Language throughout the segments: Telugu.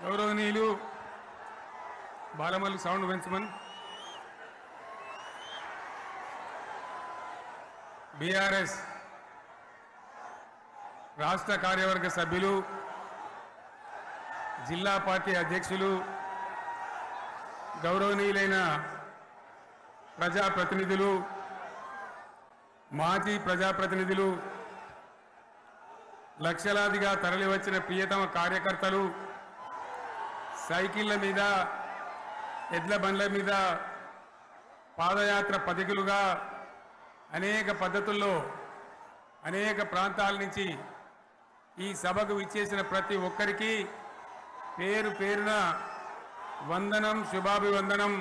గౌరవనీయులు బాలమల్లి సౌండ్ పెంచమన్ బీఆర్ఎస్ రాష్ట్ర కార్యవర్గ సభ్యులు జిల్లా పార్టీ అధ్యక్షులు గౌరవనీయులైన ప్రజాప్రతినిధులు మాజీ ప్రజాప్రతినిధులు లక్షలాదిగా తరలివచ్చిన ప్రియతమ కార్యకర్తలు సైకిళ్ల మీద ఎడ్ల బండ్ల మీద పాదయాత్ర పథికులుగా అనేక పద్ధతుల్లో అనేక ప్రాంతాల నుంచి ఈ సభకు విచ్చేసిన ప్రతి ఒక్కరికి పేరు పేరున వందనం శుభాభివందనం.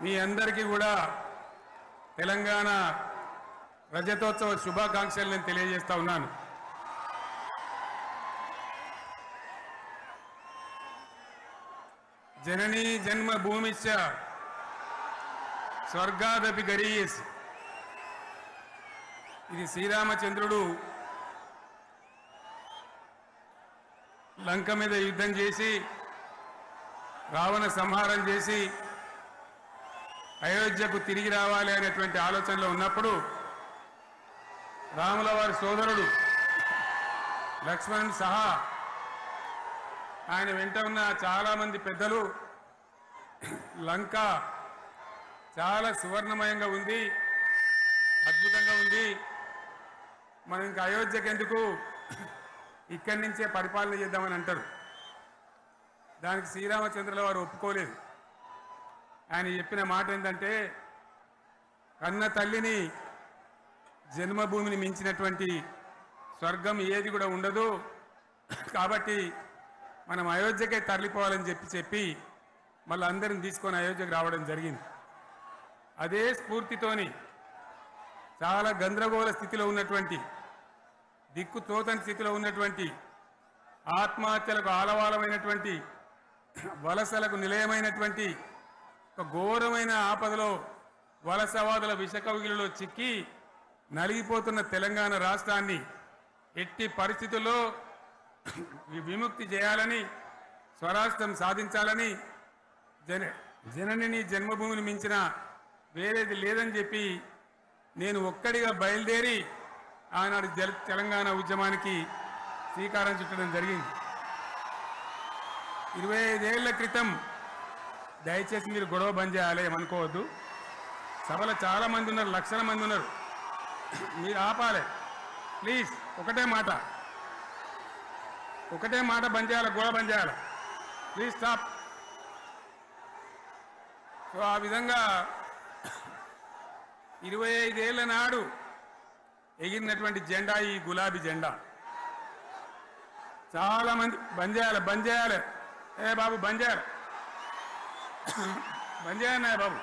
మీ అందరికీ కూడా తెలంగాణ రజతోత్సవ శుభాకాంక్షలు నేను తెలియజేస్తా ఉన్నాను. జననీ జన్మభూమిశ్చ స్వర్గాదపి గరీయసి. ఇది శ్రీరామచంద్రుడు లంక మీద యుద్ధం చేసి రావణ సంహారం చేసి అయోధ్యకు తిరిగి రావాలి అనేటువంటి ఆలోచనలో ఉన్నప్పుడు రాముల వారి సోదరుడు లక్ష్మణుడు సహా ఆయన వెంట ఉన్న చాలామంది పెద్దలు లంక చాలా సువర్ణమయంగా ఉంది, అద్భుతంగా ఉంది, మనం ఇంకా అయోధ్యకు ఎందుకు ఇక్కడి నుంచే పరిపాలన చేద్దామని అంటారు. దానికి శ్రీరామచంద్రుల వారు ఒప్పుకోలేదు. ఆయన చెప్పిన మాట ఏంటంటే, కన్న తల్లిని జన్మభూమిని మించినటువంటి స్వర్గం ఏది కూడా ఉండదు, కాబట్టి మనం అయోధ్యకే తరలిపోవాలని చెప్పి మళ్ళీ అందరిని తీసుకొని అయోధ్యకు రావడం జరిగింది. అదే స్ఫూర్తితోని చాలా గందరగోళ స్థితిలో ఉన్నటువంటి, దిక్కు తోతని స్థితిలో ఉన్నటువంటి, ఆత్మహత్యలకు ఆలవాలమైనటువంటి, వలసలకు నిలయమైనటువంటి ఒక ఘోరమైన ఆపదలో వలసవాదుల విషకవిగిలిలో చిక్కి నలిగిపోతున్న తెలంగాణ రాష్ట్రాన్ని ఎట్టి పరిస్థితుల్లో విముక్తి చేయాలని, స్వరాష్ట్రం సాధించాలని, జనని జన్మభూమిని మించిన వేరేది లేదని చెప్పి నేను ఒక్కడిగా బయలుదేరి ఆనాడు తెలంగాణ ఉద్యమానికి శ్రీకారం చుట్టడం జరిగింది. 25 ఏళ్ల క్రితం, దయచేసి మీరు గొడవ బంద్ చేయాలి ఏమనుకోవద్దు, సభలో చాలా మంది ఉన్నారు, లక్షల మంది ఉన్నారు, మీరు ఆపాలి ప్లీజ్. ఒకటే మాట బంద్ చేయాలి, గొడవ బంద్ చేయాలి, ప్లీజ్ స్టాప్. సో ఆ విధంగా 25 ఏళ్ల నాడు ఎగిరినటువంటి జెండా ఈ గులాబీ జెండా. చాలా మంది బంద్ చేయాలి, ఏ బాబు బంద్ చేయాలి బాబు.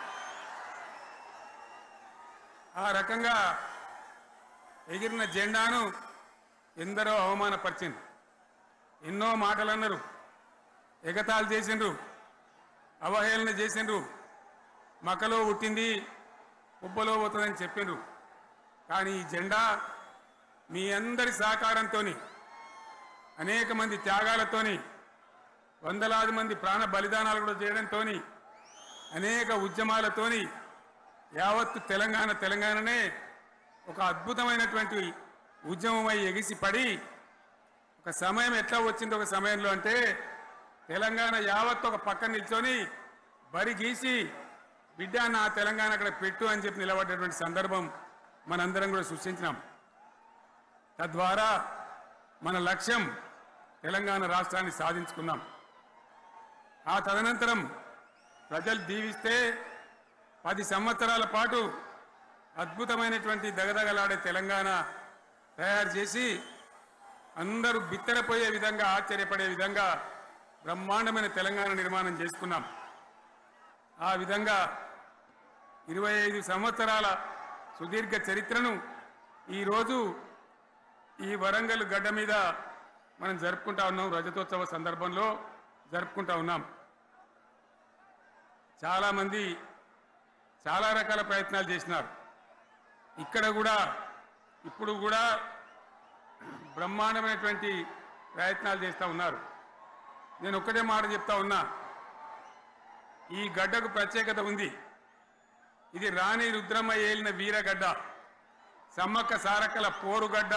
ఆ రకంగా ఎగిరిన జెండాను ఎందరో అవమానపరిచింది, ఎన్నో మాటలు అన్నారు, ఎగతాళి చేసిండ్రు, అవహేళన చేసిండ్రు, మకలో పుట్టింది ఉబ్బలో పోతుందని చెప్పిండ్రు. కానీ ఈ జెండా మీ అందరి సహకారంతో, అనేక మంది త్యాగాలతోని, వందలాది మంది ప్రాణ బలిదానాలు కూడా చేయడంతో, అనేక ఉద్యమాలతోని యావత్తు తెలంగాణనే ఒక అద్భుతమైనటువంటి ఉద్యమమై ఎగిసిపడి ఒక సమయం ఎట్లా వచ్చింది, ఒక సమయంలో అంటే తెలంగాణ యావత్తు ఒక పక్కన నిల్చొని బరి గీసి బిడ్డ నా తెలంగాణ అక్కడ పెట్టు అని చెప్పి నిలబడ్డటువంటి సందర్భం మనందరం కూడా సృష్టించినాం. తద్వారా మన లక్ష్యం తెలంగాణ రాష్ట్రాన్ని సాధించుకున్నాం. ఆ తదనంతరం ప్రజలు దీవిస్తే 10 సంవత్సరాల పాటు అద్భుతమైనటువంటి దగదగలాడే తెలంగాణ తయారు చేసి అందరూ బిత్తరపోయే విధంగా, ఆశ్చర్యపడే విధంగా బ్రహ్మాండమైన తెలంగాణ నిర్మాణం చేసుకున్నాం. ఆ విధంగా 25 సంవత్సరాల సుదీర్ఘ చరిత్రను ఈరోజు ఈ వరంగల్ గడ్డ మీద మనం జరుపుకుంటా ఉన్నాం, రజతోత్సవ సందర్భంలో జరుపుకుంటా ఉన్నాం. చాలామంది చాలా రకాల ప్రయత్నాలు చేసినారు. ఇక్కడ కూడా ఇప్పుడు కూడా బ్రహ్మాండమైనటువంటి ప్రయత్నాలు చేస్తూ ఉన్నారు. నేను ఒక్కటే మాట చెప్తా ఉన్నా, ఈ గడ్డకు ప్రత్యేకత ఉంది. ఇది రాణి రుద్రమ్మ ఏలిన వీరగడ్డ, సమ్మక్క సారక్కల పోరుగడ్డ,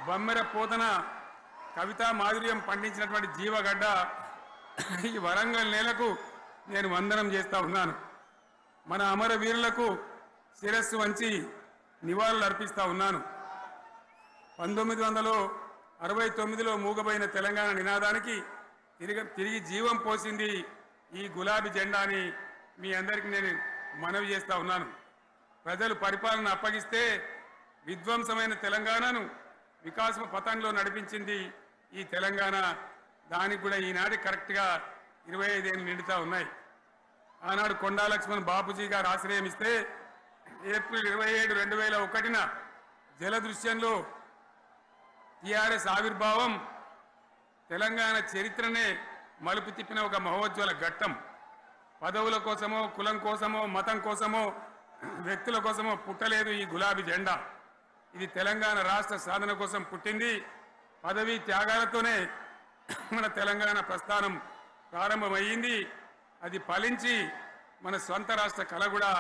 బమ్మెర పోతన కవితా మాధుర్యం పండించినటువంటి జీవగడ్డ. ఈ వరంగల్ నేలకు నేను వందనం చేస్తా ఉన్నాను. మన అమరవీరులకు శిరస్సు వంచి నివాళులు అర్పిస్తా ఉన్నాను. 1969లో మూగబోయిన తెలంగాణ నినాదానికి తిరిగి జీవం పోసింది ఈ గులాబీ జెండాని మీ అందరికీ నేను మనవి చేస్తా ఉన్నాను. ప్రజలు పరిపాలన అప్పగిస్తే విధ్వంసమైన తెలంగాణను వికాస పథంలో నడిపించింది ఈ తెలంగాణ. దానికి కూడా ఈనాడు కరెక్ట్గా 25 ఏళ్ళు నిండుతా ఉన్నాయి. ఆనాడు కొండా లక్ష్మణ్ బాపూజీ గారు ఆశ్రయం ఇస్తే ఏప్రిల్ 27, 2001న జలదృశ్యంలో టీఆర్ఎస్ ఆవిర్భావం తెలంగాణ చరిత్రనే మలుపు తిప్పిన ఒక మహోజ్వల ఘట్టం. పదవుల కోసమో, కులం కోసమో, మతం కోసమో, వ్యక్తుల కోసమో పుట్టలేదు ఈ గులాబీ జెండా. ఇది తెలంగాణ రాష్ట్ర సాధన కోసం పుట్టింది. పదవీ త్యాగాలతోనే మన తెలంగాణ ప్రస్థానం ప్రారంభమయ్యింది. అది ఫలించి మన సొంత రాష్ట్ర కళ కూడా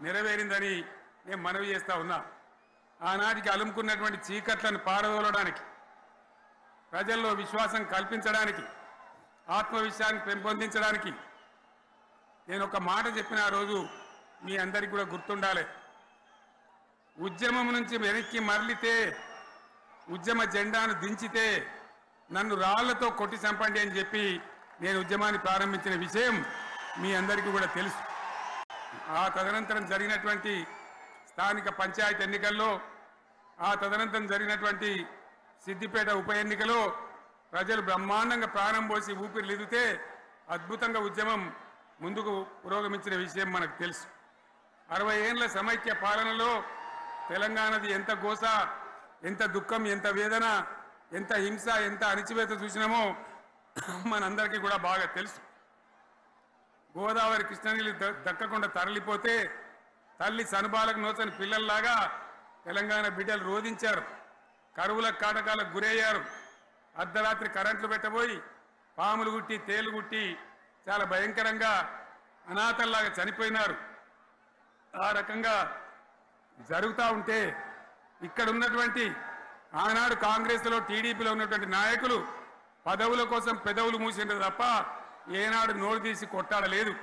నెరవేరిందని నేను మనవి చేస్తా ఉన్నా. ఆనాటికి అలుముకున్నటువంటి చీకట్లను పారదోలడానికి, ప్రజల్లో విశ్వాసం కల్పించడానికి, ఆత్మవిశ్వాసాన్ని పెంపొందించడానికి నేను ఒక మాట చెప్పిన ఆ రోజు మీ అందరికీ కూడా గుర్తుండాలి. ఉద్యమం నుంచి వెనక్కి మరలితే, ఉద్యమ జెండాను దించితే నన్ను రాళ్లతో కొట్టి చంపండి అని చెప్పి నేను ఉద్యమాన్ని ప్రారంభించిన విషయం మీ అందరికీ కూడా తెలుసు. ఆ తదనంతరం జరిగినటువంటి స్థానిక పంచాయతీ ఎన్నికల్లో, ఆ తదనంతరం జరిగినటువంటి సిద్దిపేట ఉప ఎన్నికలో ప్రజలు బ్రహ్మాండంగా ప్రాణం పోసి ఊపిరిలిదితే అద్భుతంగా ఉద్యమం ముందుకు పురోగమించిన విషయం మనకు తెలుసు. 60 ఏళ్ల సమైక్య పాలనలో తెలంగాణది ఎంత గోస, ఎంత దుఃఖం, ఎంత వేదన, ఎంత హింస, ఎంత అణిచివేత చూసినామో మనందరికీ కూడా బాగా తెలుసు. గోదావరి కృష్ణనీళ్ళు దక్కకుండా తరలిపోతే తల్లి సనుబాలకు నోచని పిల్లల్లాగా తెలంగాణ బిడ్డలు రోధించారు. కరువుల కాటకాలకు గురయ్యారు. అర్ధరాత్రి కరెంట్లు పెట్టబోయి పాములు గుట్టి, తేలు గుట్టి చాలా భయంకరంగా అనాథల్లాగా చనిపోయినారు. ఆ రకంగా జరుగుతూ ఉంటే ఇక్కడ ఉన్నటువంటి ఆనాడు కాంగ్రెస్లో, టీడీపీలో ఉన్నటువంటి నాయకులు పదవుల కోసం పెదవులు మూసిండ్రు తప్ప ఏనాడు నోరు తీసి కొట్టాడలేదు.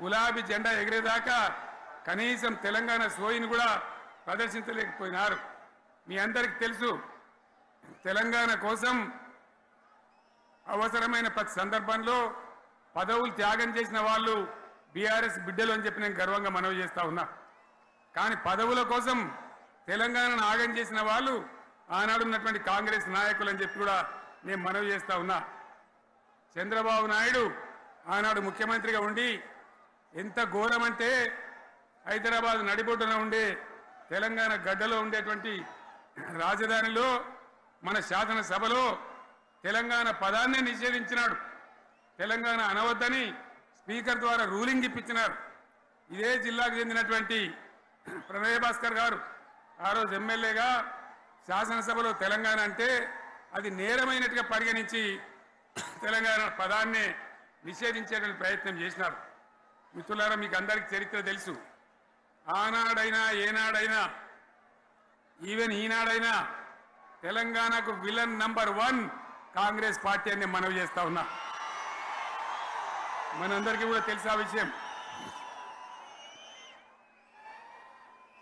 గులాబీ జెండా ఎగిరేదాకా కనీసం తెలంగాణ సోయిని కూడా ప్రదర్శించలేకపోయినారు. మీ అందరికీ తెలుసు, తెలంగాణ కోసం అవసరమైన ప్రతి సందర్భంలో పదవులు త్యాగం చేసిన వాళ్ళు బీఆర్ఎస్ బిడ్డలు అని చెప్పి నేను గర్వంగా మనవి చేస్తా ఉన్నా. కానీ పదవుల కోసం తెలంగాణను ఆగం చేసిన వాళ్ళు ఆనాడు ఉన్నటువంటి కాంగ్రెస్ నాయకులు అని చెప్పి కూడా నేను మనవి చేస్తా ఉన్నా. చంద్రబాబు నాయుడు ఆనాడు ముఖ్యమంత్రిగా ఉండి ఎంత ఘోరమంటే హైదరాబాద్ నడిబొడ్డున ఉండే తెలంగాణ గడ్డలో ఉండేటువంటి రాజధానిలో మన శాసనసభలో తెలంగాణ పదాన్ని నిషేధించినాడు. తెలంగాణ అనవద్దని స్పీకర్ ద్వారా రూలింగ్ ఇప్పించినారు. ఇదే జిల్లాకు చెందినటువంటి ప్రణయ్ భాస్కర్ గారు ఆ రోజు ఎమ్మెల్యేగా శాసనసభలో తెలంగాణ అంటే అది నేరమైనట్టుగా పరిగణించి తెలంగాణ పదాన్ని నిషేధించేటువంటి ప్రయత్నం చేసినారు. మిత్రులారా, మీకు అందరికీ చరిత్ర తెలుసు. ఆనాడైనా, ఏనాడైనా, ఈవెన్ ఈనాడైనా తెలంగాణకు విలన్ నంబర్ 1 కాంగ్రెస్ పార్టీ అని మనవి చేస్తా ఉన్నా. మనందరికీ కూడా తెలుసా విషయం.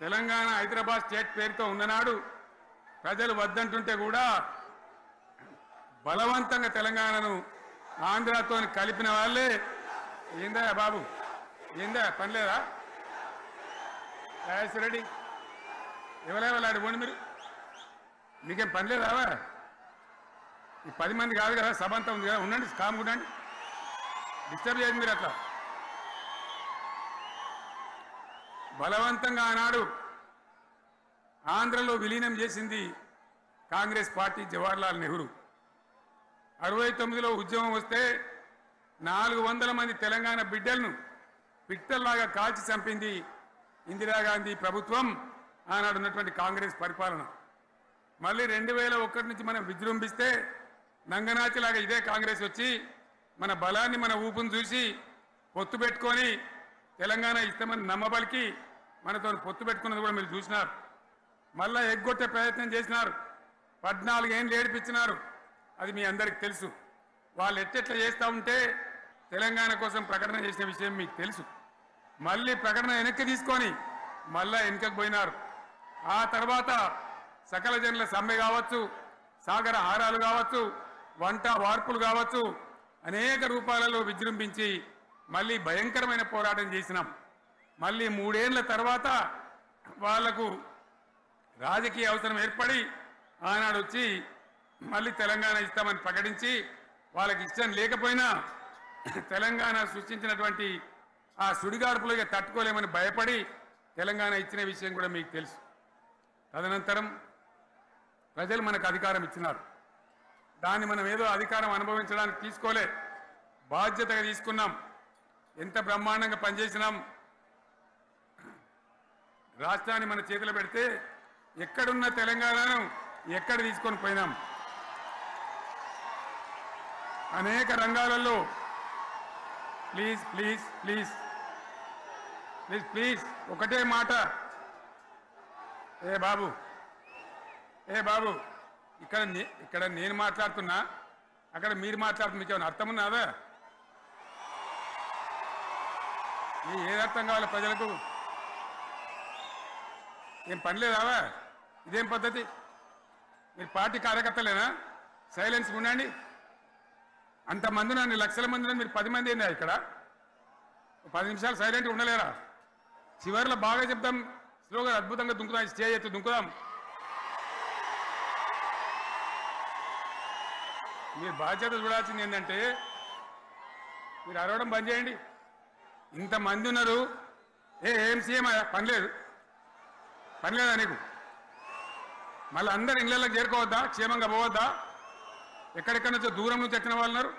తెలంగాణ హైదరాబాద్ స్టేట్ పేరుతో ఉన్ననాడు ప్రజలు వద్దంటుంటే కూడా బలవంతంగా తెలంగాణను ఆంధ్రాతో కలిపిన వాళ్ళే. ఏందా బాబు, ఏందా పనిలేదా? రెడ్డి ఎవరెవరు పోండి, మీకేం పనిలేదా? ఈ 10 మంది కాదు కదా, సభ అంతా ఉంది కదా, ఉండండి, కామ్ ఉండండి, డిస్టర్బ్ చేయండి మీరు. అట్లా బలవంతంగా ఆనాడు ఆంధ్రలో విలీనం చేసింది కాంగ్రెస్ పార్టీ, జవహర్లాల్ నెహ్రూ. 69లో ఉద్యమం వస్తే 400 మంది తెలంగాణ బిడ్డలను పిట్టల్లాగా కాల్చి చంపింది ఇందిరాగాంధీ ప్రభుత్వం, ఆనాడు ఉన్నటువంటి కాంగ్రెస్ పరిపాలన. మళ్ళీ 2001 నుంచి మనం విజృంభిస్తే నంగనాచిలాగా ఇదే కాంగ్రెస్ వచ్చి మన బలాన్ని మన ఊపును చూసి పొత్తు పెట్టుకొని తెలంగాణ ఇస్తామని నమ్మబలికి మనతో పొత్తు పెట్టుకున్నది కూడా మీరు చూసినారు. మళ్ళా ఎగ్గొట్టే ప్రయత్నం చేసినారు. 14 ఏళ్ళు ఏడిపించినారు. అది మీ అందరికి తెలుసు. వాళ్ళు ఎట్టెట్లా చేస్తూ ఉంటే తెలంగాణ కోసం ప్రకటన చేసిన విషయం మీకు తెలుసు. మళ్ళీ ప్రకటన వెనక్కి తీసుకొని మళ్ళా వెనుకకు పోయినారు. ఆ తర్వాత సకల జనుల సమ్మె కావచ్చు, సాగర హారాలు కావచ్చు, వంట వార్పులు కావచ్చు, అనేక రూపాలలో విజృంభించి మళ్ళీ భయంకరమైన పోరాటం చేసినాం. మళ్ళీ 3 ఏళ్ల తర్వాత వాళ్లకు రాజకీయ అవసరం ఏర్పడి ఆనాడు వచ్చి మళ్ళీ తెలంగాణ ఇస్తామని ప్రకటించి వాళ్ళకి ఇష్టం లేకపోయినా తెలంగాణ సృష్టించినటువంటి ఆ సుడిగాడుపులుగా తట్టుకోలేమని భయపడి తెలంగాణ ఇచ్చిన విషయం కూడా మీకు తెలుసు. తదనంతరం ప్రజలు మనకు అధికారం ఇచ్చినారు. దాన్ని మనం ఏదో అధికారం అనుభవించడానికి తీసుకోలే, బాధ్యతగా తీసుకున్నాం. ఎంత బ్రహ్మాండంగా పనిచేసినాం. రాష్ట్రాన్ని మన చేతిలో పెడితే ఎక్కడున్న తెలంగాణను ఎక్కడ తీసుకొని పోయినాం. అనేక రంగాలలో please please please please please ఒకటే మాట, ఏ బాబు ఇక్కడ నేను మాట్లాడుతున్నా, అక్కడ మీరు మాట్లాడుతున్నా, మీకు ఏమైనా అర్థం ఉన్నదా? ఏది అర్థం కావాలి ప్రజలకు? ఏం పని లేదావా? ఇదేం పద్ధతి? మీరు పార్టీ కార్యకర్తలేనా? సైలెన్స్ ఉండండి. అంతమంది నన్ను లక్షల మంది మీరు 10 మంది అయినా ఇక్కడ 10 నిమిషాలు సైలెంట్గా ఉండలేరా? చివరిలో బాగా చెప్తాం, స్లోగా అద్భుతంగా దుంకుదాం, స్టే ఎత్తు దుంకుదాం. మీరు బాధ్యత చూడాల్సింది ఏంటంటే మీరు అరవడం బంద్ చేయండి. ఇంతమంది ఉన్నారు, ఏం సీఎం పని లేదా నీకు? మళ్ళీ అందరు ఇళ్ళకి చేరుకోవద్దా? క్షేమంగా పోవద్దా? ఎక్కడెక్కడి నుంచో దూరం నుంచి వచ్చిన వాళ్ళు ఉన్నారు.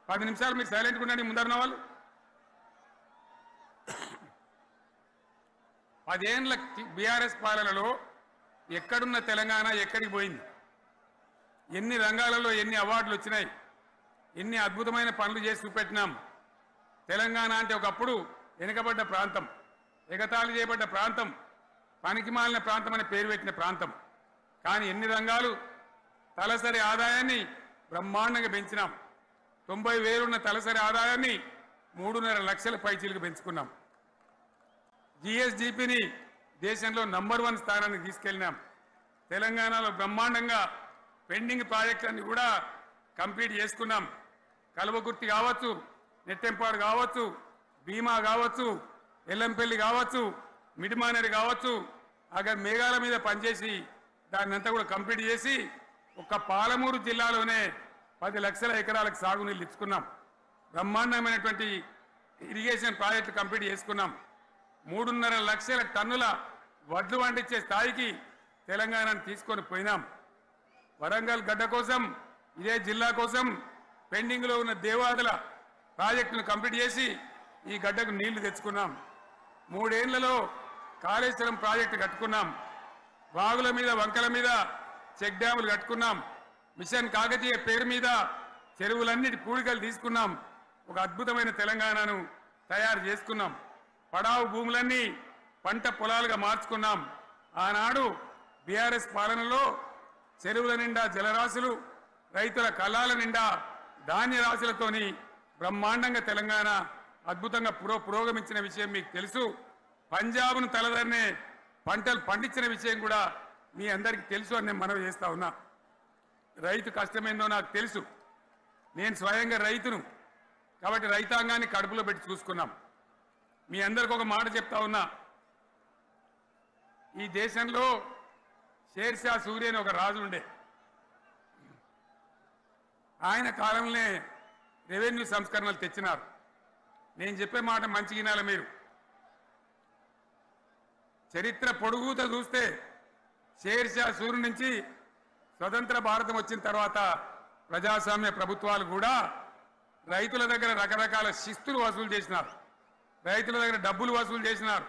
10 నిమిషాలు మీరు సైలెంట్గా ఉండండి. ముందరున్న వాళ్ళు 10 ఏళ్ళ బీఆర్ఎస్ పాలనలో ఎక్కడున్న తెలంగాణ ఎక్కడికి పోయింది? ఎన్ని రంగాలలో ఎన్ని అవార్డులు వచ్చినాయి? ఎన్ని అద్భుతమైన పనులు చేసి చూపెట్టినాం. తెలంగాణ అంటే ఒకప్పుడు వెనుకబడ్డ ప్రాంతం, ఎగతాళి చేయబడ్డ ప్రాంతం, పనికిమాలిన ప్రాంతం అనే పేరు పెట్టిన ప్రాంతం. కానీ ఎన్ని రంగాలు, తలసరి ఆదాయాన్ని బ్రహ్మాండంగా పెంచినాం. 90,000 ఉన్న తలసరి ఆదాయాన్ని 3.5 లక్షల పైచీలకు పెంచుకున్నాం. జిఎస్డిపిని దేశంలో నంబర్ 1 స్థానానికి తీసుకెళ్ళినాం. తెలంగాణలో బ్రహ్మాండంగా పెండింగ్ ప్రాజెక్టులన్నీ కూడా కంప్లీట్ చేసుకున్నాం. కల్వకుర్తి కావచ్చు, నెట్టెంపాడు కావచ్చు, భీమా కావచ్చు, ఎల్లంపల్లి కావచ్చు, మిడిమానేరు కావచ్చు, అక్కడ మేఘాల మీద పనిచేసి దాన్ని అంతా కూడా కంప్లీట్ చేసి ఒక్క పాలమూరు జిల్లాలోనే 10 లక్షల ఎకరాలకు సాగునీళ్ళు ఇచ్చుకున్నాం. బ్రహ్మాండమైనటువంటి ఇరిగేషన్ ప్రాజెక్టులు కంప్లీట్ చేసుకున్నాం. 3.5 లక్షల టన్నుల వడ్లు పండించే స్థాయికి తెలంగాణను తీసుకొని పోయినాం. వరంగల్ గడ్డ కోసం, ఇదే జిల్లా కోసం పెండింగ్లో ఉన్న దేవాదుల ప్రాజెక్టును కంప్లీట్ చేసి ఈ గడ్డకు నీళ్లు తెచ్చుకున్నాం. 3 ఏళ్లలో కాళేశ్వరం ప్రాజెక్టు కట్టుకున్నాం. వాగుల మీద, వంకల మీద చెక్ డ్యాములు కట్టుకున్నాం. మిషన్ కాకతీయ పేరు మీద చెరువులన్నిటి పూడికలు తీసుకున్నాం. ఒక అద్భుతమైన తెలంగాణను తయారు చేసుకున్నాం. పడావు భూములన్నీ పంట పొలాలుగా మార్చుకున్నాం. ఆనాడు బీఆర్ఎస్ పాలనలో చెరువుల నిండా జలరాశులు, రైతుల కళ్ళాల నిండా ధాన్య రాశులతోని బ్రహ్మాండంగా తెలంగాణ అద్భుతంగా పురోగమించిన విషయం మీకు తెలుసు. పంజాబ్ను తలదన్నే పంటలు పండించిన విషయం కూడా మీ అందరికీ తెలుసు అని నేను మనవి చేస్తా ఉన్నా. రైతు కష్టమేందో నాకు తెలుసు. నేను స్వయంగా రైతును కాబట్టి రైతాంగాన్ని కడుపులో పెట్టి చూసుకున్నాం. మీ అందరికి ఒక మాట చెప్తా ఉన్నా. ఈ దేశంలో షేర్షా సూరి అని ఒక రాజు ఉండే. ఆయన కాలంలోనే రెవెన్యూ సంస్కరణలు తెచ్చినారు. నేను చెప్పే మాట మంచి వినాలి మీరు. చరిత్ర పొడుగుతో చూస్తే షేర్షా సూరి నుంచి స్వతంత్ర భారతం వచ్చిన తర్వాత ప్రజాస్వామ్య ప్రభుత్వాలు కూడా రైతుల దగ్గర రకరకాల శిస్తులు వసూలు చేసినారు. రైతుల దగ్గర డబ్బులు వసూలు చేసినారు.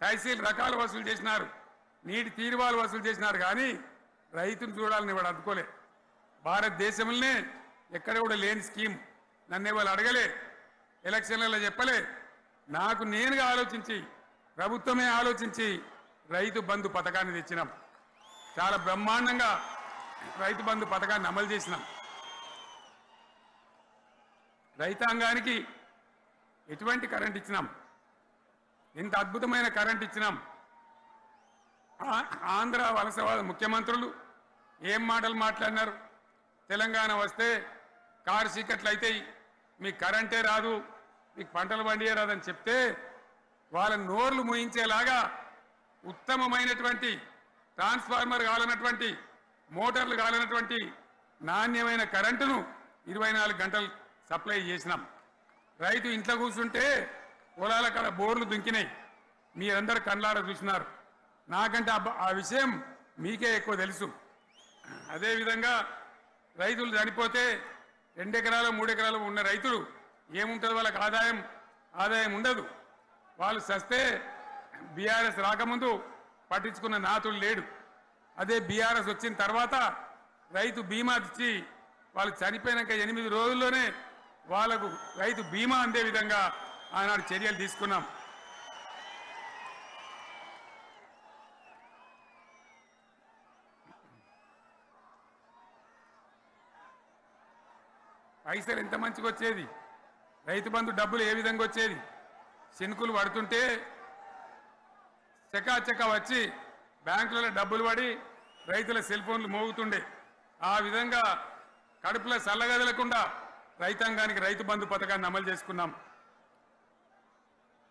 తహసీల్ రకాలు వసూలు చేసినారు. నీటి తీరువాలు వసూలు చేసినారు. కానీ రైతును చూడాలని వాడు అందుకోలే. భారతదేశంలోనే ఎక్కడ కూడా లేని స్కీమ్. నన్ను వాళ్ళు అడగలే, ఎలక్షన్లలో చెప్పలే, నాకు నేనుగా ఆలోచించి ప్రభుత్వమే ఆలోచించి రైతు బంధు పథకాన్ని తెచ్చినాం. చాలా బ్రహ్మాండంగా రైతు బంధు పథకాన్ని అమలు చేసినాం. రైతాంగానికి ఎటువంటి కరెంట్ ఇచ్చినాం, ఇంత అద్భుతమైన కరెంట్ ఇచ్చినాం. ఆంధ్ర వలసవాద ముఖ్యమంత్రులు ఏం మాటలు మాట్లాడినారు. తెలంగాణ వస్తే కారు చీకట్లు అవుతాయి, మీకు కరెంటే రాదు, మీకు పంటలు పండియే రాదని చెప్తే వాళ్ళ నోర్లు మూయించేలాగా ఉత్తమమైనటువంటి ట్రాన్స్ఫార్మర్ కావాలన్నటువంటి మోటార్లు కావాలన్నటువంటి నాణ్యమైన కరెంటును 24 గంటలు సప్లై చేసినాం. రైతు ఇంట్లో కూర్చుంటే పొలాల కాడ బోర్లు దుంకినాయి, మీరందరూ కళ్ళారా చూసినారు. నాకంటే ఆ విషయం మీకే ఎక్కువ తెలుసు. అదేవిధంగా రైతులు చనిపోతే 2 ఎకరాలు 3 ఎకరాలు ఉన్న రైతులు ఏముంటుంది, వాళ్ళకి ఆదాయం ఉండదు. వాళ్ళు సస్తే బీఆర్ఎస్ రాకముందు పట్టించుకున్న నాతుడు లేడు. అదే బీఆర్ఎస్ వచ్చిన తర్వాత రైతు బీమా ఇచ్చి వాళ్ళు చనిపోయినాక 8 రోజుల్లోనే వాళ్లకు రైతు బీమా అందే విధంగా ఆనాడు చర్యలు తీసుకున్నాం. పైసలు ఎంత మంచిగా వచ్చేది, రైతు బంధు డబ్బులు ఏ విధంగా వచ్చేది. శనుకులు పడుతుంటే చకాచకా వచ్చి బ్యాంకులలో డబ్బులు పడి రైతుల సెల్ ఫోన్లు మోగుతుండే. ఆ విధంగా కడుపులో చల్లగదలకుండా రైతాంగానికి రైతు బంధు పథకాన్ని అమలు చేసుకున్నాం.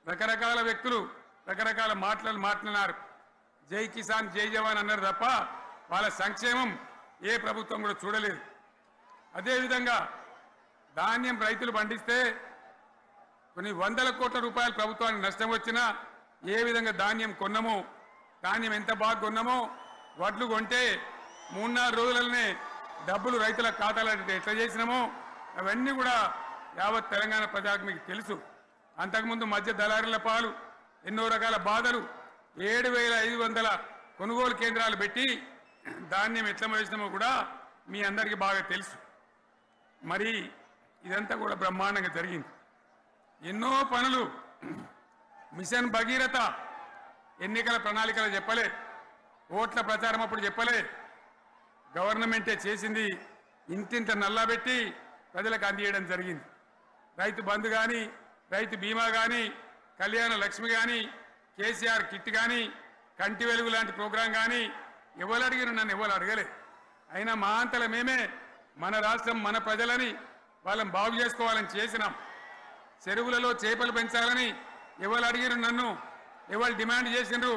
రకరకాల వ్యక్తులు రకరకాల మాట్లాడినారు. జై కిసాన్ జై జవాన్ అన్నారు తప్ప వాళ్ళ సంక్షేమం ఏ ప్రభుత్వం కూడా చూడలేదు. అదేవిధంగా ధాన్యం రైతులు పండిస్తే కొన్ని 100 కోట్ల రూపాయలు ప్రభుత్వానికి నష్టం వచ్చినా ఏ విధంగా ధాన్యం కొన్నామో, ధాన్యం ఎంత బాగా కొన్నామో, వడ్లు కొంటే 3-4 రోజులనే డబ్బులు రైతుల ఖాతాలో ఎట్లా చేసినామో అవన్నీ కూడా యావత్ తెలంగాణ ప్రజలకు మీకు తెలుసు. అంతకుముందు మధ్య దళారుల పాలు ఎన్నో రకాల బాధలు, 7,500 కొనుగోలు కేంద్రాలు పెట్టి ధాన్యం ఎట్లా వేసినామో కూడా మీ అందరికీ బాగా తెలుసు. మరి ఇదంతా కూడా బ్రహ్మాండంగా జరిగింది. ఎన్నో పనులు, మిషన్ భగీరథ ఎన్నికల ప్రణాళికలు చెప్పలే, ఓట్ల ప్రచారం అప్పుడు చెప్పలే, గవర్నమెంటే చేసింది. ఇంతింత నల్లబెట్టి ప్రజలకు అందియడం జరిగింది. రైతు బంధు కానీ, రైతు బీమా కానీ, కళ్యాణ లక్ష్మి కానీ, కేసీఆర్ కిట్ కానీ, కంటి వెలుగు లాంటి ప్రోగ్రాం కానీ ఎవరు అడిగిన నన్ను ఎవరు అడగలే. అయినా మా అంతల మేమే మన రాష్ట్రం మన ప్రజలని వాళ్ళని బాగు చేసుకోవాలని చేసినాం. చెరువులలో చేపలు పెంచాలని ఎవరు అడిగిరు నన్ను, ఎవరు డిమాండ్ చేసిండ్రు.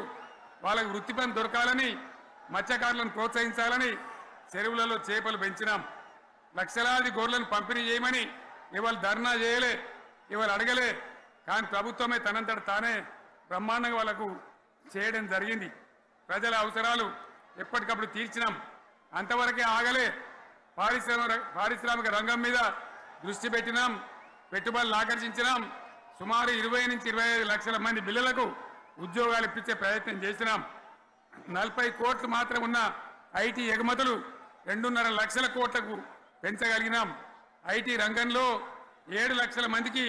వాళ్ళకు వృత్తి పని దొరకాలని, మత్స్యకారులను ప్రోత్సహించాలని చెరువులలో చేపలు పెంచినాం. లక్షలాది గొర్రెలను పంపిణీ చేయమని ఎవరు ధర్నా చేయలే, ఎవరు అడగలే. కానీ ప్రభుత్వమే తనంతట తానే బ్రహ్మాండంగా వాళ్ళకు చేయడం జరిగింది. ప్రజల అవసరాలు ఎప్పటికప్పుడు తీర్చినాం. అంతవరకే ఆగలే. పారిశ్రామిక రంగం మీద దృష్టి పెట్టినాం, పెట్టుబడులు ఆకర్షించినాం. సుమారు 20 నుంచి 25 లక్షల మంది పిల్లలకు ఉద్యోగాలు ఇప్పించే ప్రయత్నం చేసినాం. 40 కోట్లు మాత్రం ఉన్న ఐటీ ఎగుమతులు 2.5 లక్షల కోట్లకు పెంచగలిగినాం. ఐటీ రంగంలో 7 లక్షల మందికి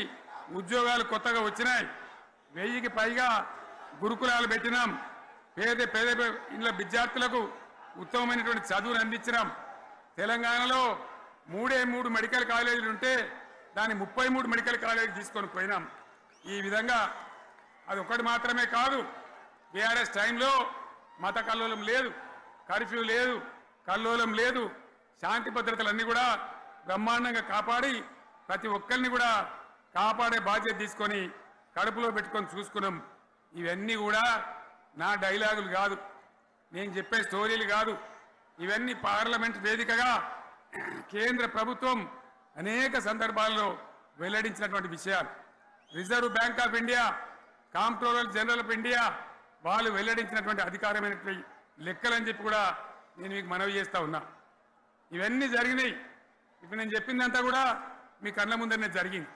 ఉద్యోగాలు కొత్తగా వచ్చినాయి. 1000కి పైగా గురుకులాలు పెట్టినాం. పేద ఇళ్ళ విద్యార్థులకు ఉత్తమమైనటువంటి చదువును అందించినాం. తెలంగాణలో 3 మెడికల్ కాలేజీలు ఉంటే దాన్ని 33 మెడికల్ కాలేజీలు తీసుకొని పోయినాం. ఈ విధంగా అది ఒకటి మాత్రమే కాదు, బీఆర్ఎస్ టైంలో మత కల్లోలం లేదు, కర్ఫ్యూ లేదు, కల్లోలం లేదు. శాంతి భద్రతలన్నీ కూడా బ్రహ్మాండంగా కాపాడి ప్రతి ఒక్కరిని కూడా కాపాడే బాధ్యత తీసుకొని కడుపులో పెట్టుకొని చూసుకున్నాం. ఇవన్నీ కూడా నా డైలాగులు కాదు, నేను చెప్పే స్టోరీలు కాదు. ఇవన్నీ పార్లమెంట్ వేదికగా కేంద్ర ప్రభుత్వం అనేక సందర్భాల్లో వెల్లడించినటువంటి విషయాలు. Reserve bank of India, comptroller general of India వాళ్ళు వెల్లడించినటువంటి అధికారమైనటువంటి లెక్కలని చెప్పి కూడా నేను మీకు మనవి చేస్తా ఉన్నా. ఇవన్నీ జరిగినాయి. ఇప్పుడు నేను చెప్పిందంతా కూడా మీ కళ్ళ ముందరనే జరిగింది.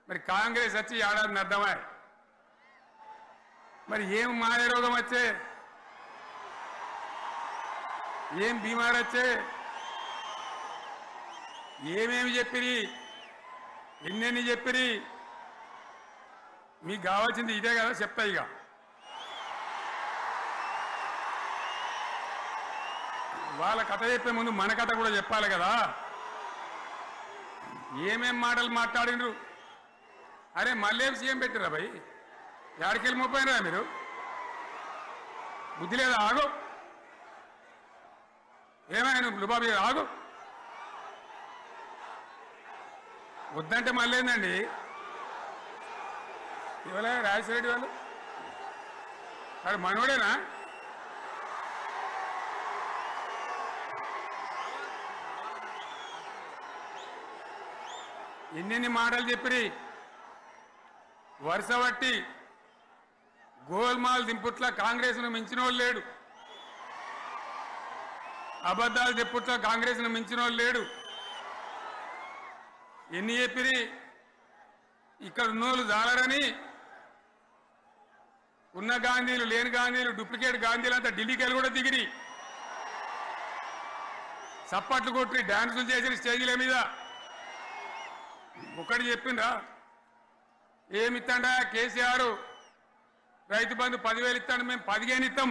మరి కాంగ్రెస్ వచ్చి ఏడాది అర్థమా, మరి ఏం మాయ రోగం వచ్చే, ఏం బీమారు వచ్చే, ఏమేమి చెప్పిరి, ఎన్నెన్ని చెప్పిరి, మీకు కావాల్సింది ఇదే కదా, చెప్తా. ఇక వాళ్ళ కథ చెప్పే ముందు మన కథ కూడా చెప్పాలి కదా. ఏమేం మాటలు మాట్లాడినరు. అరే మళ్ళీ సీఎం పెట్టిరా భయ్, ఎక్కడికెళ్ళి మోపోయినరా మీరు? బుద్ధి లేదా? ఆగు. ఏమైనా లుబాబీ ఆగు. వద్దంటే మళ్ళీ ఏందండి ఇవాళ రాజశేఖర వాళ్ళు అరే మనోడేనా? ఎన్నెన్ని మాటలు చెప్పిరి. వరుస బట్టి గోల్మాల్ దింపుట్ల కాంగ్రెస్ను మించిన వాళ్ళు లేడు, అబద్ధాలు చెప్పుట్ల కాంగ్రెస్ను మించిన వాళ్ళు లేడు. ఎన్ని చెప్పిరి. ఇక్కడ ఉన్నోళ్ళు జాలరని ఉన్న గాంధీలు లేని గాంధీలు డూప్లికేట్ గాంధీలు అంతా ఢిల్లీకి వెళ్ళి కూడా దిగిరి, చప్పట్లు కొట్టి డాన్సులు చేసిన స్టేజీల మీద. ఒకటి చెప్పిండ్రా, ఏమిత్తాడా కేసీఆర్ రైతు బంధు 10,000 ఇస్తాడు, మేము 15 ఇస్తాం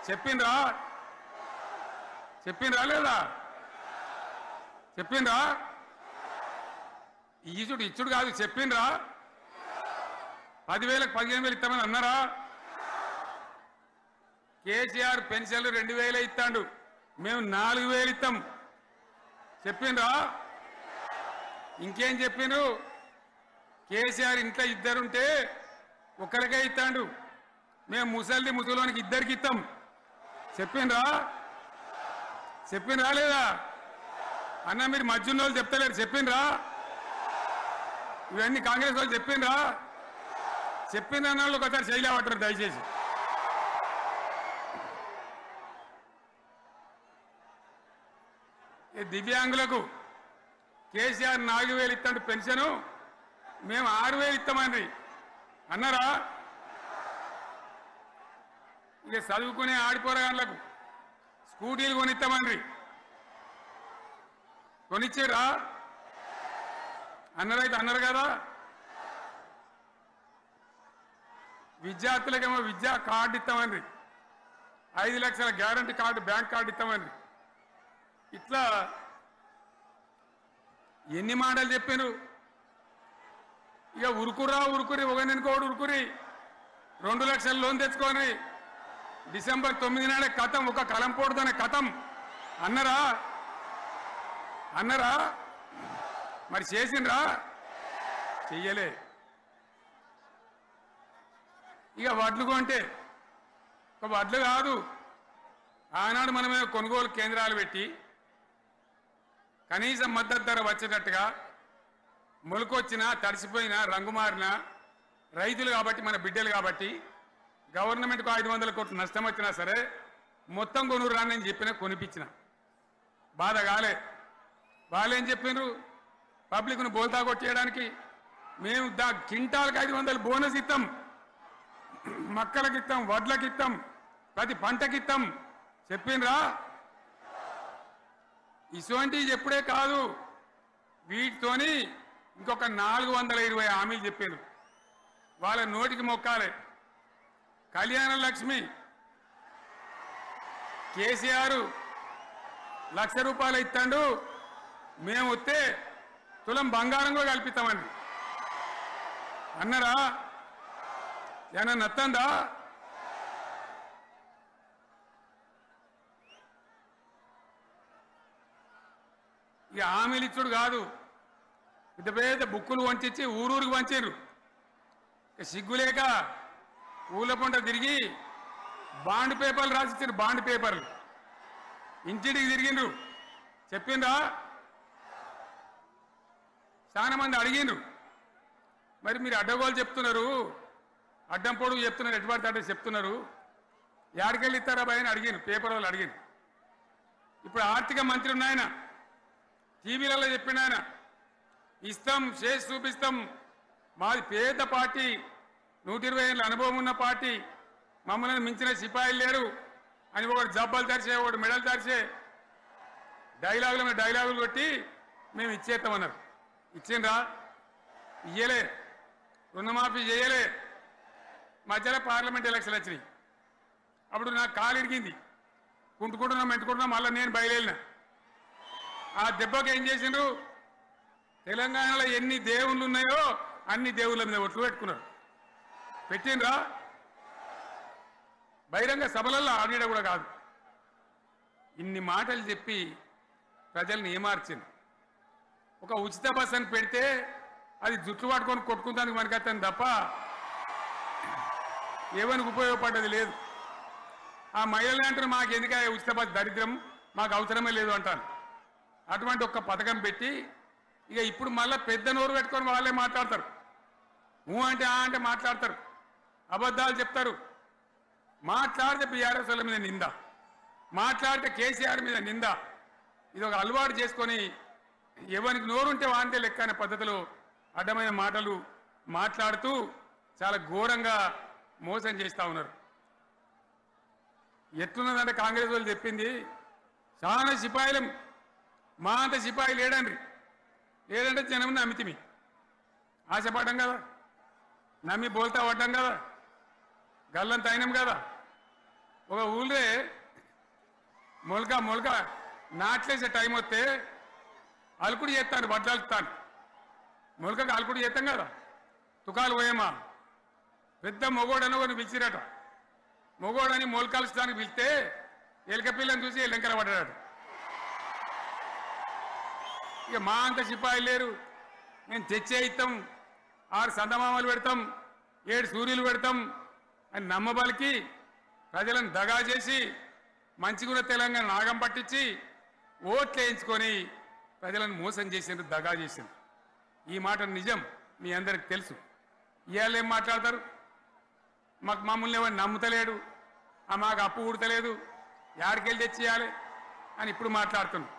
చెప్పిండ్రా? చెప్పిండ్రా లేదా? చెప్పిండ్రా? ఇచ్చుడు కాదు, చెప్పిండ్రా? 10,000కు 15,000 ఇస్తామని అన్నారా? కేసీఆర్ పెన్షన్లు 2,000 ఇస్తాడు, మేము 4,000 ఇస్తాం చెప్పిండ్రా? ఇంకేం చెప్పిండ్రు? కేసీఆర్ ఇంట్లో ఇద్దరుంటే ఒక్కరికే ఇస్తాడు, మేము ముసలోనికి 2 ఇస్తాం చెప్పిండ్రా? చెప్పిండ్రా లేదా? అన్న మీరు మధ్యన్న వాళ్ళు చెప్తలేరు, చెప్పిండ్రా? ఇవన్నీ కాంగ్రెస్ వాళ్ళు చెప్పిండ్రా? చెప్పిండ్రు అన్న వాళ్ళు ఒకసారి శైలి పట్టరు దయచేసి. దివ్యాంగులకు కేసీఆర్ 4,000 ఇస్తాడు పెన్షను, మేము 6,000 ఇస్తామండి అన్నారా? ఇక చదువుకునే ఆడిపోరగాళ్ళకు స్కూటీలు కొనిస్తామండి, కొనిచ్చారా? అన్నారైతే అన్నారు కదా. విద్యార్థులకేమో విద్యా కార్డు ఇస్తామండి, 5 లక్షల గ్యారంటీ కార్డు, బ్యాంక్ కార్డు ఇస్తామండి. ఇట్లా ఎన్ని మాటలు చెప్పారు. ఇక ఉరుకురి ఒకరినికోడు ఉరుకురి 2 లక్షల లోన్ తెచ్చుకొని డిసెంబర్ 9 నాడే కథం, ఒక కలంపోటుతోనే కథం అన్నరా? అన్నరా? మరి చేసిండ్రా? చెయ్యలే. ఇక వడ్లు కొంటే ఒక వడ్లు కాదు, ఆనాడు మనమే కొనుగోలు కేంద్రాలు పెట్టి కనీసం మద్దతు ధర వచ్చేటట్టుగా మొలకొచ్చినా తడిసిపోయినా రంగు మారినా రైతులు కాబట్టి మన బిడ్డలు కాబట్టి గవర్నమెంట్కు 500 కోట్లు నష్టం వచ్చినా సరే మొత్తం కొనురు రాని నేను చెప్పినా కొనిపించిన. బాధ కాలే. వాళ్ళేం చెప్పిండ్రు? పబ్లిక్ను బోల్తా కొట్టేయడానికి మేము క్వింటాల్కి 500 బోనస్ ఇస్తాం, మక్కలకి ఇస్తాం, వడ్లకి ఇస్తాం, ప్రతి పంటకి ఇస్తాం చెప్పిండ్రా? ఇటువంటివి చెప్పుడే కాదు, వీటితోని ఇంకొక 420 హామీలు చెప్పారు. వాళ్ళ నోటికి మొక్కాలి. కళ్యాణ లక్ష్మి కేసీఆర్ 1,00,000 రూపాయలు ఇస్తాడు, మేము వస్తే తులం బంగారం కూడా కల్పిస్తామండి అన్నారా? ఏమన్నా నత్తందా? ఇక హామీలు ఇచ్చుడు కాదు, పెద్ద పెద్ద బుక్కులు వంచి ఊరూరికి వంచారు. సిగ్గులేక ఊళ్ళ పంట తిరిగి బాండ్ పేపర్లు రాసిచ్చారు, బాండ్ పేపర్లు ఇంటింటికి తిరిగిండ్రు. చెప్పిండ్రా? చాలా మంది అడిగిండ్రు. మరి మీరు అడ్డగోలు చెప్తున్నారు, అడ్డం పొడుగు చెప్తున్నారు, ఎటువంటి అడ్డ చెప్తున్నారు, యాడికెళ్ళి ఇస్తారా భయ అని అడిగిండ్రు, పేపర్ వాళ్ళు అడిగిండ్రు. ఇప్పుడు ఆర్థిక మంత్రి ఉన్నాయన టీవీలలో చెప్పిన ఆయన, ఇస్తాం చేసి చూపిస్తాం, మాది పేద పార్టీ, 120 ఏళ్ళ అనుభవం ఉన్న పార్టీ, మమ్మల్ని మించిన సిపాయిలు లేరు అని ఒకటి జబ్బలు తెరిచే, ఒకటి మెడలు తెరిచే డైలాగులు కొట్టి మేము ఇచ్చేస్తామన్నారు. ఇచ్చిండ్రా? ఇయ్యలే. రుణమాఫీ చేయలే. మధ్యలో పార్లమెంట్ ఎలక్షన్ వచ్చినాయి. అప్పుడు నాకు కాలు ఇరిగింది. మెంటుకుంటున్నాం మళ్ళీ నేను బయలుదేరిన. ఆ దెబ్బకి ఏం చేసిండ్రు? తెలంగాణలో ఎన్ని దేవుళ్ళు ఉన్నాయో అన్ని దేవుళ్ళ మీద ఒట్లు పెట్టుకున్నారు. పెట్టిండ్రా? బహిరంగ సభలలో ఆడిడ కూడా కాదు. ఇన్ని మాటలు చెప్పి ప్రజల్ని ఏమార్చింది. ఒక ఉచిత బస్ అని పెడితే అది జుట్లు పట్టుకొని కొట్టుకుంటానికి మనకత్తాను తప్ప ఏమనికి ఉపయోగపడ్డది లేదు. ఆ మహిళలు అంటారు మాకు ఎందుక ఉచిత బస్ దరిద్రం, మాకు అవసరమే లేదు అంటారు. అటువంటి ఒక్క పథకం పెట్టి ఇక ఇప్పుడు మళ్ళీ పెద్ద నోరు పెట్టుకొని వాళ్ళే మాట్లాడతారు. అంటే అంటే మాట్లాడతారు, అబద్ధాలు చెప్తారు. మాట్లాడితే బీఆర్ఎస్ వాళ్ళ మీద నింద, మాట్లాడితే కేసీఆర్ మీద నింద. ఇది ఒక అలవాటు చేసుకొని ఎవరికి నోరుంటే వాంతే లెక్క అనే పద్ధతిలో అడ్డమైన మాటలు మాట్లాడుతూ చాలా ఘోరంగా మోసం చేస్తూ ఉన్నారు. ఎట్లున్నదంటే కాంగ్రెస్ వాళ్ళు చెప్పింది చాలా సిపాయిలం, మా అంత సిపాయి లేడండి. లేదంటే జనం నమ్మితిమి, ఆశపడ్డాం కదా, నమ్మి బోల్తా పడ్డాం కదా, గల్లంత అయినాం కదా. ఒక ఊళ్ళే మొలక నాట్లేసే టైం వస్తే అలుకుడు చేస్తాను, వడ్డలుతాను. మొలకకు అలుకుడు చేస్తాం కదా, తుకాలు పోయేమా. పెద్ద మొగోడని ఒకరిని పిలిచిరట. మొగోడని మొలకలుస్తానికి పిలిస్తే ఎలక పిల్లని చూసి ఎల్లెంకర పడ్డాడు. ఇక మా అంత సిపాయి లేరు, మేము తెచ్చే ఇస్తాం, 6 సందమామలు పెడతాం, 7 సూర్యులు పెడతాం అని నమ్మబలికి ప్రజలను దగా చేసి మంచిగున్న తెలంగాణ నాగం పట్టించి ఓట్లు వేయించుకొని ప్రజలను మోసం చేసిండ్రు, దగా చేసిండ్రు. ఈ మాట నిజం, మీ అందరికి తెలుసు. ఇవాళ ఏం మాట్లాడతారు? మమ్మల్ని ఎవరు నమ్ముతలేడు, మాకు అప్పు ఉడతలేదు, యాడికెళ్ళి తెచ్చియాలి అని ఇప్పుడు మాట్లాడుతున్నాం.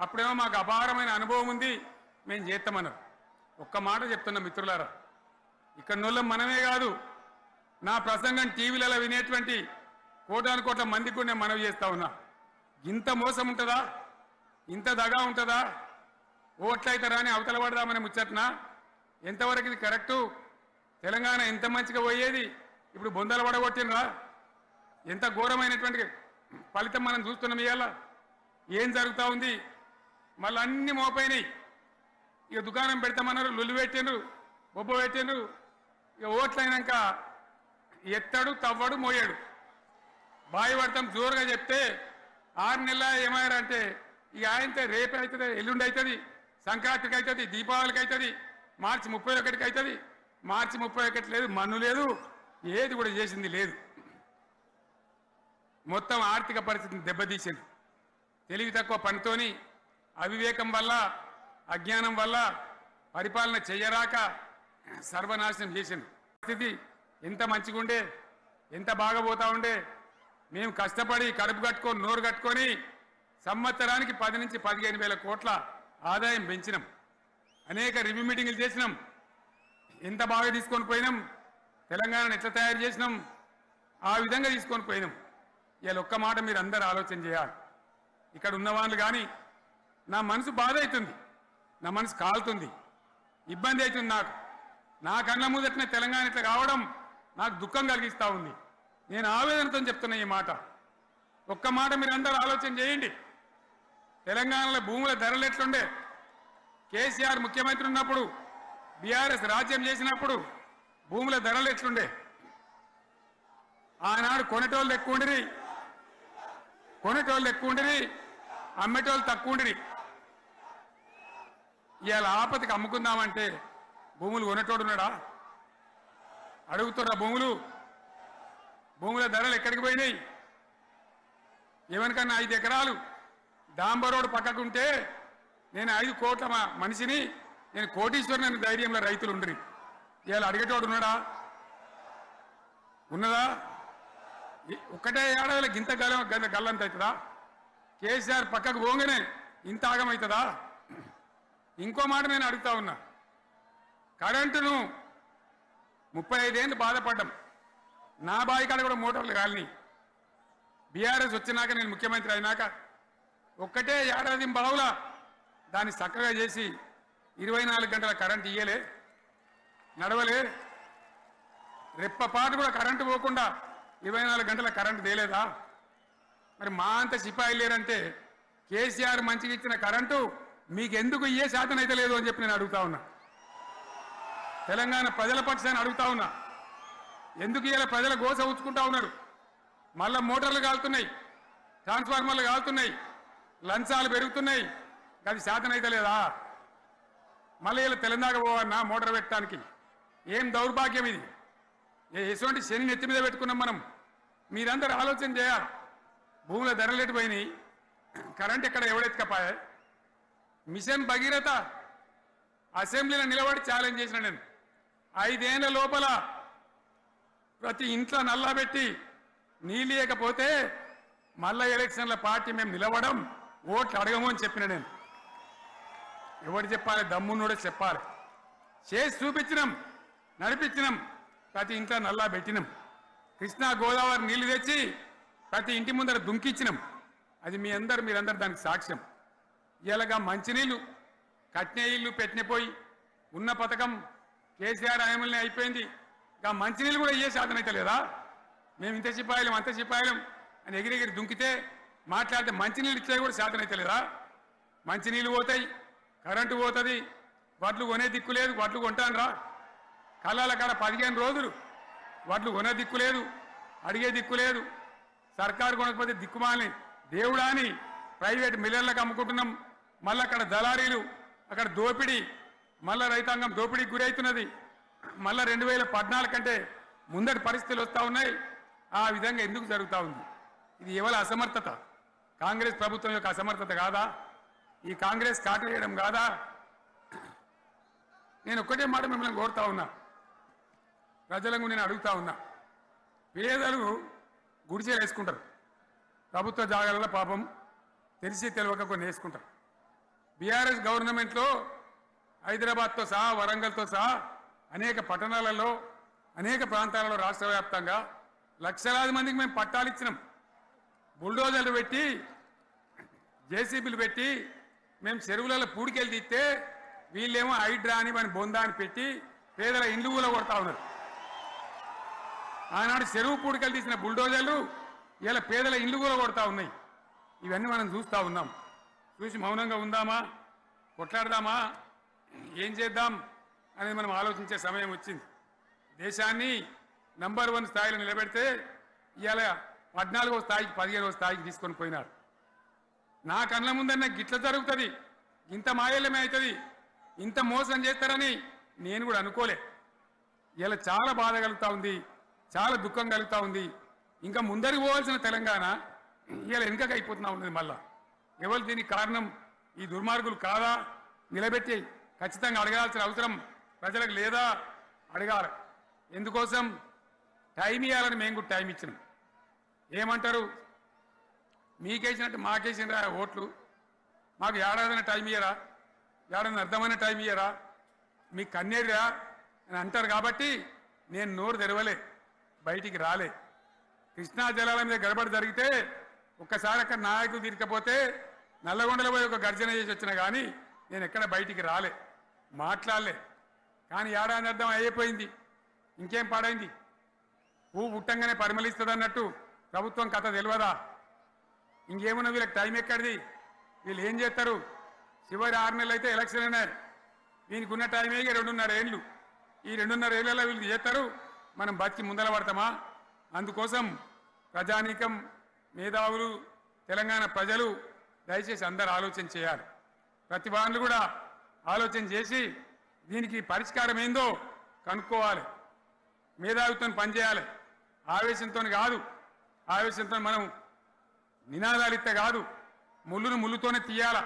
అప్పుడేమో మాకు అపారమైన అనుభవం ఉంది, మేము చేస్తామన్నారు. ఒక్క మాట చెప్తున్నా మిత్రులారా, ఇక్కడ నోళ్ళం మనమే కాదు, నా ప్రసంగం టీవీలలో వినేటువంటి కోటాను మందికి కూడా నేను మనవి చేస్తా ఉన్నా. ఇంత మోసం ఉంటుందా? ఇంత దగా ఉంటుందా? ఓట్లయితారా అని అవతల పడదామని ముచ్చట్నా? ఎంతవరకు ఇది కరెక్టు? తెలంగాణ ఎంత మంచిగా పోయేది, ఇప్పుడు బొందలు పడగొట్టినరా? ఎంత ఘోరమైనటువంటి ఫలితం మనం చూస్తున్నాం. ఇవాళ ఏం జరుగుతూ ఉంది? మళ్ళీ అన్ని మోపైనాయి. ఇక దుకాణం పెడతామన్నారు, లొల్లు పెట్టిండ్రు, బొబ్బ పెట్టిండ్రు. ఇక ఓట్లయినాక ఎత్తాడు, తవ్వడు, మోయాడు. బాయి పడతాం జోరుగా చెప్తే 6 నెలల ఏమయ్యారంటే ఇక ఆయనతో రేపు అవుతుంది, ఎల్లుండి అవుతుంది, సంక్రాంతికి అవుతుంది, దీపావళికి అవుతుంది, మార్చి 31కి అవుతుంది. మార్చి 31 లేదు, మన్ను లేదు, ఏది కూడా చేసింది లేదు. మొత్తం ఆర్థిక పరిస్థితిని దెబ్బతీసింది. తెలివి తక్కువ పనితోని, అవివేకం వల్ల, అజ్ఞానం వల్ల పరిపాలన చెయ్యరాక సర్వనాశనం చేసింది. పరిస్థితి ఎంత మంచిగా ఉండే, ఎంత బాగా పోతా ఉండే. మేము కష్టపడి కడుపు కట్టుకొని నోరు కట్టుకొని సంవత్సరానికి 10 నుంచి 15 వేల కోట్ల ఆదాయం పెంచినాం. అనేక రివ్యూ మీటింగులు చేసినాం. ఎంత బాగా తీసుకొని పోయినాం, తెలంగాణను ఎట్లా తయారు చేసినాం, ఆ విధంగా తీసుకొని పోయినాం. ఇవాళ ఒక్క మాట మీరు అందరూ ఆలోచన చేయాలి. ఇక్కడ ఉన్న వాళ్ళు కానీ నా మనసు బాధ అవుతుంది, నా మనసు కాలుతుంది, ఇబ్బంది అవుతుంది. నా కళ్ళ ముందటనే తెలంగాణ ఇట్లా కావడం నాకు దుఃఖం కలిగిస్తూ ఉంది. నేను ఆవేదనతో చెప్తున్నా ఈ మాట. ఒక్క మాట మీరు అందరూ ఆలోచన చేయండి. తెలంగాణలో భూముల ధరలు ఎట్లుండే? కేసీఆర్ ముఖ్యమంత్రి ఉన్నప్పుడు, బీఆర్ఎస్ రాజ్యం చేసినప్పుడు భూముల ధరలు ఎట్లుండే? ఆనాడు కొనేటోళ్ళు ఎక్కువ ఉండిరి, అమ్మేటోళ్ళు తక్కువ ఉండిరి. ఇవాళ ఆపతికి అమ్ముకుందామంటే భూములు కొనేటోడున్నాడా? అడుగుతున్నా భూముల ధరలు ఎక్కడికి పోయినాయి? ఎవరికన్నా 5 ఎకరాలు డాంబర్ రోడ్డు పక్కకుంటే నేను 5 కోట్ల మనిషిని, నేను కోటీశ్వరుని అనే ధైర్యంలో రైతులు ఉండరు. ఇవాళ అడిగేటోడు ఉన్నాడా? ఉన్నదా? ఒక్కటే ఏడాదిలో గింత గల్లంత అవుతుందా? కేసీఆర్ పక్కకు పోగానే ఇంత ఆగమవుతుందా? ఇంకో మాట నేను అడుగుతా ఉన్నా. కరెంటును 35 ఏళ్ళు బాధపడ్డాం. నా బావి కాడ కూడా మోటార్లు కాలినాయి. బీఆర్ఎస్ వచ్చినాక, నేను ముఖ్యమంత్రి అయినాక ఒక్కటే ఏడాది బావుల దాన్ని చక్కగా చేసి 24 గంటల కరెంట్ ఇయ్యలే, నడవలే. రెప్పపాటు కూడా కరెంటు పోకుండా 24 గంటల కరెంటు తేలేదా? మరి మా అంత సిపాయి లేరంటే కేసీఆర్ మంచిగా ఇచ్చిన కరెంటు మీకెందుకు ఇయ్యే శాతం అయితే లేదు అని చెప్పి నేను అడుగుతా ఉన్నా. తెలంగాణ ప్రజల పక్షాన్ని అడుగుతా ఉన్నా. ఎందుకు ఇలా ప్రజల గోస ఉంచుకుంటా ఉన్నారు? మళ్ళా మోటార్లు కాలుతున్నాయి, ట్రాన్స్ఫార్మర్లు కాలుతున్నాయి, లంచాలు పెరుగుతున్నాయి. అది శాతం అయితే లేదా? మళ్ళీ ఇలా తెలంగాణ పోవన్నా మోటార్ పెట్టడానికి? ఏం దౌర్భాగ్యం ఇది! ఎటువంటి శని నెత్తి మీద పెట్టుకున్నాం మనం. మీరందరూ ఆలోచన చేయాలి. భూముల ధరలు పోయినాయి, కరెంట్ ఎక్కడ ఎవడెత్తుకపోయా? మిషన్ భగీరథ అసెంబ్లీలో నిలబడి ఛాలెంజ్ చేసిన నేను. 5 ఏళ్ల లోపల ప్రతి ఇంట్లో నల్లా పెట్టి నీళ్ళేయకపోతే మళ్ళా ఎలక్షన్ల పార్టీ మేము నిలవడం, ఓట్లు అడగము అని చెప్పిన నేను. ఎవరు చెప్పాలి? దమ్మున్నోడే చెప్పాలి. చేసి చూపించినాం, నడిపించినాం. ప్రతి ఇంట్లో నల్లా పెట్టినాం. కృష్ణా గోదావరి నీళ్లు తెచ్చి ప్రతి ఇంటి ముందర దుంకిచ్చినాం. అది మీరందరూ దానికి సాక్ష్యం. ఇలాగా మంచినీళ్ళు కట్నే ఇల్లు పెట్టినపోయి ఉన్న పథకం కేసీఆర్ ఆయమల్ని అయిపోయింది. ఇంకా మంచినీళ్ళు కూడా ఇయ్యే శాతం అయితే లేదా? మేము ఇంత సిపాయిలం అంత సిపాయిలం అని ఎగిరెగిరి దుంకితే మాట్లాడితే మంచినీళ్ళు ఇచ్చే కూడా శాతం అయితే లేదా? మంచినీళ్ళు పోతాయి, కరెంటు పోతుంది, వడ్లు కొనే దిక్కు లేదు. వడ్లు కొంటాను రా, కళ్ళాల కాడ 15 రోజులు వడ్లు కొనే దిక్కు లేదు, అడిగే దిక్కు లేదు. సర్కారు కొనకపోతే దిక్కుమాలని దేవుడా అని ప్రైవేట్ మిల్లర్లకు అమ్ముకుంటున్నాం. మళ్ళీ అక్కడ దళారీలు, అక్కడ దోపిడీ, మళ్ళీ రైతాంగం దోపిడీకి గురవుతున్నది. మళ్ళీ 2014 కంటే ముందటి పరిస్థితులు వస్తూ ఉన్నాయి. ఆ విధంగా ఎందుకు జరుగుతూ ఉంది? ఇది ఎవరి అసమర్థత? కాంగ్రెస్ ప్రభుత్వం యొక్క అసమర్థత కాదా? ఈ కాంగ్రెస్ కాటేయడం కాదా? నేను ఒక్కటే మాట మిమ్మల్ని కోరుతా ఉన్నా, ప్రజలకు నేను అడుగుతా ఉన్నా. పేదలు గుడిసెలు వేసుకుంటారు, ప్రభుత్వ జాగాలలో పాపం తెలిసి తెలియక కొన్ని వేసుకుంటారు. బీఆర్ఎస్ గవర్నమెంట్లో హైదరాబాద్తో సహా, వరంగల్తో సహా అనేక పట్టణాలలో, అనేక ప్రాంతాలలో రాష్ట్ర వ్యాప్తంగా లక్షలాది మందికి మేము పట్టాలు ఇచ్చినాం. బుల్డోజర్లు పెట్టి, జేసీబీలు పెట్టి మేము చెరువులలో పూడికెళ్ళి తీస్తే వీళ్ళేమో హైడ్రా అని మన బొందా అని పెట్టి పేదల ఇండ్లు కూడా కొడతా ఉన్నారు. ఆనాడు చెరువు పూడికెళ్ళి తీసిన బుల్డోజర్లు ఇలా పేదల ఇండ్లు కూడా కొడతా ఉన్నాయి. ఇవన్నీ మనం చూస్తూ ఉన్నాం. చూసి మౌనంగా ఉందామా, కొట్లాడదామా, ఏం చేద్దాం అనేది మనం ఆలోచించే సమయం వచ్చింది. దేశాన్ని నంబర్ 1 స్థాయిలో నిలబెడితే ఇవాళ 14వ స్థాయికి 15వ స్థాయికి తీసుకొని పోయినారు. నా కళ్ళ ముందన్న గిట్ల జరుగుతుంది, ఇంత మాయల్యమే అవుతుంది, ఇంత మోసం చేస్తారని నేను కూడా అనుకోలే. ఇలా చాలా బాధ కలుగుతూ ఉంది, చాలా దుఃఖం కలుగుతూ ఉంది. ఇంకా ముందరికి పోవాల్సిన తెలంగాణ ఇలా వెనుకకి అయిపోతున్నా ఉన్నది. మళ్ళా ఎవరు దీనికి కారణం? ఈ దుర్మార్గులు కాదా? నిలబెట్టి ఖచ్చితంగా అడగాల్సిన అవసరం ప్రజలకు లేదా? అడగాలి. ఎందుకోసం? టైం ఇవ్వాలని మేము కూడా టైం ఇచ్చినాం. ఏమంటారు? మీకేసినట్టు మాకేసినరా ఓట్లు, మాకు ఏడాదైనా టైం ఇయ్యరా, ఏడాది అర్థమైన టైం ఇయ్యరా, మీకు కన్నేరురా అని అంటారు. కాబట్టి నేను నోరు తెరవలే, బయటికి రాలే. కృష్ణా జలాల మీద గడబడి జరిగితే ఒక్కసారి అక్కడ నాయకులు తీరికపోతే నల్లగొండలో పోయి ఒక గర్జన చేసి వచ్చినా కానీ నేను ఎక్కడ బయటికి రాలే, మాట్లాడలే. కానీ ఏడాది అర్థం అయిపోయింది, ఇంకేం పాడైంది? పువ్వు పుట్టంగానే పరిమళిస్తుంది అన్నట్టు ప్రభుత్వం కథ తెలియదా? ఇంకేమున్నా వీళ్ళకి టైం ఎక్కడిది? వీళ్ళు ఏం చేస్తారు? చివరి 6 నెలలు అయితే ఎలక్షన్ అయినారు. దీనికి ఉన్న టైమే 2.5 ఏళ్ళు. ఈ 2.5 ఏళ్లలో వీళ్ళు చేస్తారు, మనం బతికి ముందర పడతామా? అందుకోసం ప్రజానీకం, మేధావులు, తెలంగాణ ప్రజలు దయచేసి అందరూ ఆలోచన చేయాలి. ప్రతి వాళ్ళు కూడా ఆలోచన చేసి దీనికి పరిష్కారం ఏందో కనుక్కోవాలి. మేధావితో పనిచేయాలి, ఆవేశంతో కాదు. ఆవేశంతో మనం నినాదాలు ఇస్తే కాదు, ముళ్ళును ముళ్ళుతోనే తీయాల.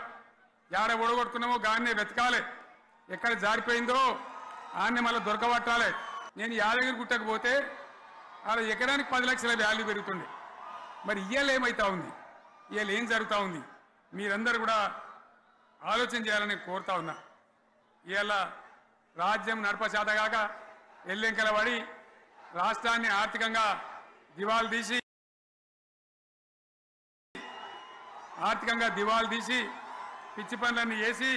యాడ ఓడగొడుతున్నామో గాన్నే వెతకాలి, ఎక్కడ జారిపోయిందో ఆన్నే మళ్ళీ దొరకబట్టాలి. నేను యాదగిరి గుట్టకపోతే అలా ఎకరానికి 10 లక్షల వాల్యూ పెరుగుతుండే. మరి ఇవాళ ఏమవుతా ఉంది? ఇవాళ ఏం జరుగుతూ ఉంది? మీరందరూ కూడా ఆలోచన చేయాలని కోరుతా ఉన్నా. ఇవాళ రాజ్యం నడపచేతగాక ఎల్లెంకల పడి రాష్ట్రాన్ని ఆర్థికంగా దివాలు తీసి ఆర్థికంగా దివాలు తీసి పిచ్చి పనులన్నీ చేసి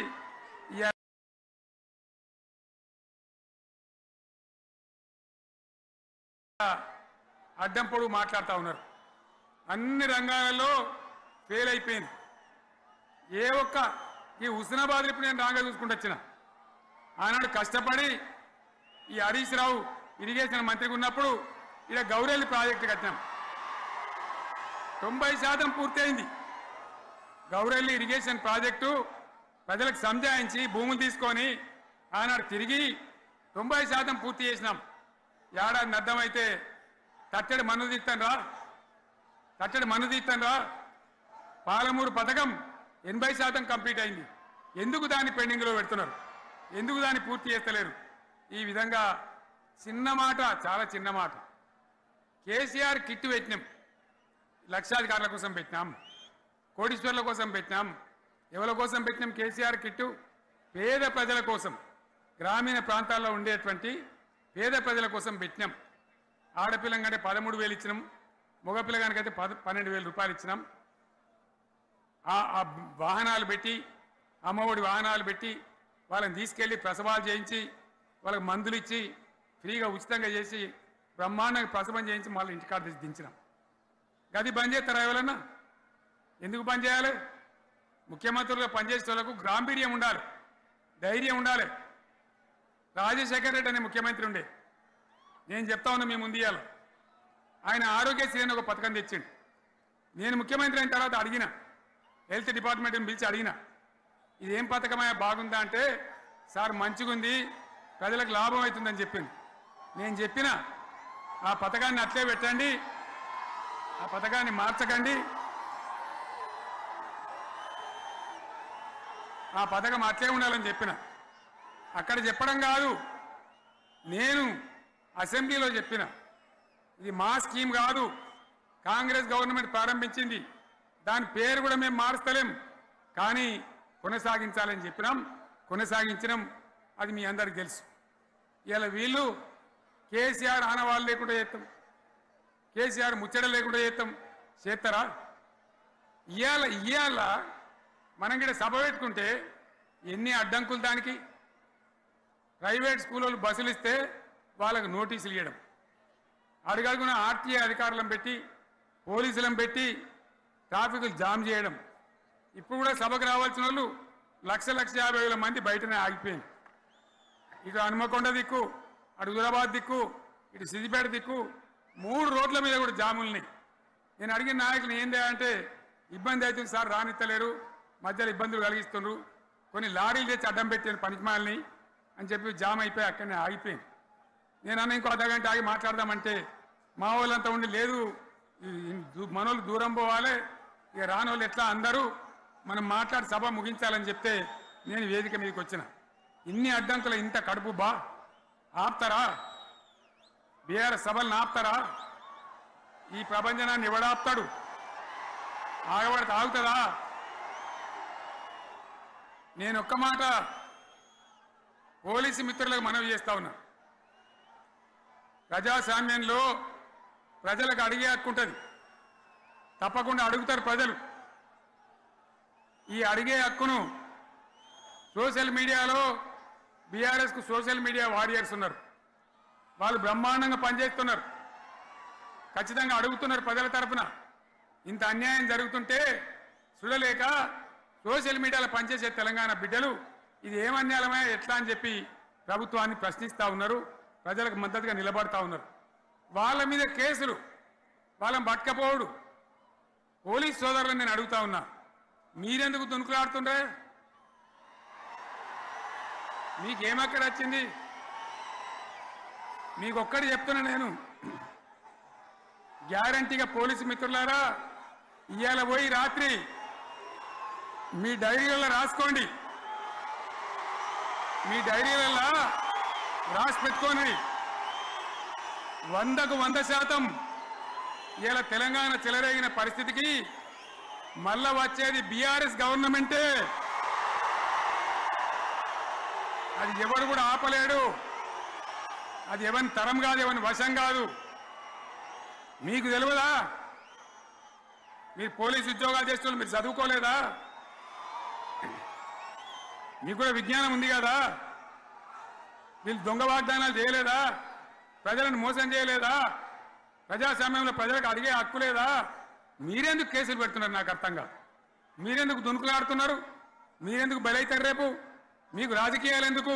అడ్డం పొడుగు మాట్లాడుతూ ఉన్నారు. అన్ని రంగాలలో ఫెయిల్ అయిపోయింది. ఏ ఒక్క ఈ హుస్నాబాద్ ఇప్పుడు నేను రాగా చూసుకుంటూ వచ్చిన ఆనాడు కష్టపడి ఈ హరీష్ రావు ఇరిగేషన్ మంత్రిగా ఉన్నప్పుడు ఇలా గౌరెల్లి ప్రాజెక్టు కట్టాం. 90% పూర్తయింది. గౌరెల్లి ఇరిగేషన్ ప్రాజెక్టు ప్రజలకు సంజాయించి భూములు తీసుకొని ఆనాడు తిరిగి 90% పూర్తి చేసినాం. ఏడాది అర్థమైతే తట్టడి మన్ను తీస్తాను రా పాలమూరు పథకం 80% కంప్లీట్ అయింది. ఎందుకు దాన్ని పెండింగ్లో పెడుతున్నారు? ఎందుకు దాన్ని పూర్తి చేస్తలేరు? ఈ విధంగా చిన్న మాట, చాలా చిన్న మాట. కేసీఆర్ కిట్టు పెట్టినాం, లక్షాధికారుల కోసం పెట్టినాం, కోటీశ్వర్ల కోసం పెట్టినాం. ఎవరి కోసం పెట్టినాం కేసీఆర్ కిట్టు? పేద ప్రజల కోసం, గ్రామీణ ప్రాంతాల్లో ఉండేటువంటి పేద ప్రజల కోసం పెట్టినాం. ఆడపిల్లంటే 13,000 ఇచ్చినాం, మగపిల్లగానికైతే 12,000 రూపాయలు ఇచ్చినాం. ఆ వాహనాలు పెట్టి, అమ్మఒడి వాహనాలు పెట్టి వాళ్ళని తీసుకెళ్ళి ప్రసవాలు చేయించి వాళ్ళకి మందులు ఇచ్చి ఫ్రీగా ఉచితంగా చేసి బ్రహ్మాండంగా ప్రసవం చేయించి మళ్ళీ ఇంటికాడ దించినాం. గది బంద్ చేస్తారా ఎవరన్నా? ఎందుకు బంద్ చేయాలి? ముఖ్యమంత్రులుగా పనిచేసే వాళ్ళకు గాంభీర్యం ఉండాలి, ధైర్యం ఉండాలి. రాజశేఖర్ రెడ్డి అనే ముఖ్యమంత్రి ఉండే, నేను చెప్తా ఉన్నా మీ ముందు ఇయ్యాలి. ఆయన ఆరోగ్యశ్రీ అని ఒక పథకం తెచ్చిండు. నేను ముఖ్యమంత్రి అయిన తర్వాత అడిగిన, హెల్త్ డిపార్ట్మెంట్ని పిలిచి అడిగిన, ఇదేం పథకమయ్యా బాగుందా అంటే, సార్ మంచిగుంది, ప్రజలకు లాభం అవుతుందని చెప్పింది. నేను చెప్పిన ఆ పథకాన్ని అట్లే పెట్టండి, ఆ పథకాన్ని మార్చకండి, ఆ పథకం అట్లే ఉండాలని చెప్పిన. అక్కడ చెప్పడం కాదు, నేను అసెంబ్లీలో చెప్పిన, ఇది మా స్కీమ్ కాదు, కాంగ్రెస్ గవర్నమెంట్ ప్రారంభించింది, దాని పేరు కూడా మేము మారుస్తలేం, కానీ కొనసాగించాలని చెప్పినాం, కొనసాగించినాం. అది మీ అందరికి తెలుసు. ఇలా వీళ్ళు కేసీఆర్ ఆనవాళ్ళు లేకుండా చేస్తాం, కేసీఆర్ ముచ్చట లేకుండా చేస్తారా? ఇవాళ మనం కూడా సభ పెట్టుకుంటే ఎన్ని అడ్డంకులు దానికి. ప్రైవేట్ స్కూళ్ళు బస్సులు ఇస్తే వాళ్ళకు నోటీసులు ఇవ్వడం, అడుగడుగున ఆర్టీఏ అధికారులను పెట్టి పోలీసులను పెట్టి ట్రాఫిక్లు జామ్ చేయడం. ఇప్పుడు కూడా సభకు రావాల్సిన వాళ్ళు 1,50,000 మంది బయటనే ఆగిపోయింది. ఇటు హనుమకొండ దిక్కు, అటు హుజరాబాద్ దిక్కు, ఇటు సిద్దిపేట దిక్కు 3 రోడ్ల మీద కూడా జాముల్ని. నేను అడిగిన నాయకులు ఏంది అంటే, ఇబ్బంది అవుతుంది సార్, రానిత్తలేరు, మధ్యలో ఇబ్బందులు కలిగిస్తున్నారు, కొన్ని లారీలు తెచ్చి అడ్డం పెట్టాను పనికిమాలని అని చెప్పి జామ్ అయిపోయి అక్కడనే ఆగిపోయింది. నేను అన్న ఇంకో అర్ధగంట ఆగి మాట్లాడదామంటే మా వాళ్ళంతా ఉండి, లేదు మనోళ్ళు దూరం పోవాలి, ఇక రానోళ్ళు ఎట్లా అందరూ మనం మాట్లాడి సభ ముగించాలని చెప్తే నేను వేదిక మీదకి వచ్చిన. ఇన్ని అడ్డంకులు, ఇంత కడుపు ఆపుతారా? బీఆర్ఎస్ సభలను ఆపుతారా? ఈ ప్రపంచనాన్ని ఎవడాపుతాడు? ఆగబడితే ఆగుతుందా? నేను ఒక్క మాట పోలీసు మిత్రులకు మనవి చేస్తా ఉన్నా. ప్రజాస్వామ్యంలో ప్రజలకు అడిగే హక్కు ఉంటుంది, తప్పకుండా అడుగుతారు ప్రజలు. ఈ అడిగే హక్కును సోషల్ మీడియాలో బీఆర్ఎస్కు సోషల్ మీడియా వారియర్స్ ఉన్నారు, వాళ్ళు బ్రహ్మాండంగా పనిచేస్తున్నారు, ఖచ్చితంగా అడుగుతున్నారు ప్రజల తరఫున. ఇంత అన్యాయం జరుగుతుంటే చూడలేక సోషల్ మీడియాలో పనిచేసే తెలంగాణ బిడ్డలు ఇది ఏమన్యాయమే ఎట్లా అని చెప్పి ప్రభుత్వాన్ని ప్రశ్నిస్తూ ఉన్నారు, ప్రజలకు మద్దతుగా నిలబడతా ఉన్నారు. వాళ్ళ మీద కేసులు, వాళ్ళని పట్టుకపోవడు. పోలీస్ సోదరులను నేను అడుగుతా ఉన్నా, మీరెందుకు దునుకులాడుతుండ్రే? మీకేమక్కడ వచ్చింది? మీకు ఒక్కటి చెప్తున్నా నేను, గ్యారంటీగా పోలీసు మిత్రులారా, ఇవాళ పోయి రాత్రి మీ డైరీలలో రాసుకోండి, మీ డైరీలలో రాసి పెట్టుకోండి. 100కు 100% ఇలా తెలంగాణ చెలరేగిన పరిస్థితికి మళ్ళా వచ్చేది బీఆర్ఎస్ గవర్నమెంటే. అది ఎవరు కూడా ఆపలేడు, అది ఎవరి తరం కాదు, ఎవరి వశం కాదు. మీకు తెలియదా? 100కు 100% ఇలా తెలంగాణ చెలరేగిన పరిస్థితికి మళ్ళా వచ్చేది బీఆర్ఎస్ గవర్నమెంటే. అది ఎవరు కూడా ఆపలేడు, అది ఎవరి తరం కాదు, ఎవరి వశం కాదు. మీకు తెలియదా? 100కు 100% ఇలా తెలంగాణ చెలరేగిన పరిస్థితికి మళ్ళా వచ్చేది బీఆర్ఎస్ గవర్నమెంటే. అది ఎవరు కూడా ఆపలేడు, అది ఎవరి తరం కాదు, ఎవరి వశం కాదు. మీరు పోలీసు ఉద్యోగాలు చేస్తున్నారు, మీరు చదువుకోలేదా? మీకు కూడా విజ్ఞానం ఉంది కదా? వీళ్ళు దొంగ వాగ్దానాలు చేయలేదా? ప్రజలను మోసం చేయలేదా? ప్రజాస్వామ్యంలో ప్రజలకు అడిగే హక్కు లేదా? మీరెందుకు కేసులు పెడుతున్నారు? నాకు అర్థం కాదు. మీరెందుకు దునుకులాడుతున్నారు? మీరెందుకు బలైతారు? రేపు మీకు రాజకీయాలు ఎందుకు?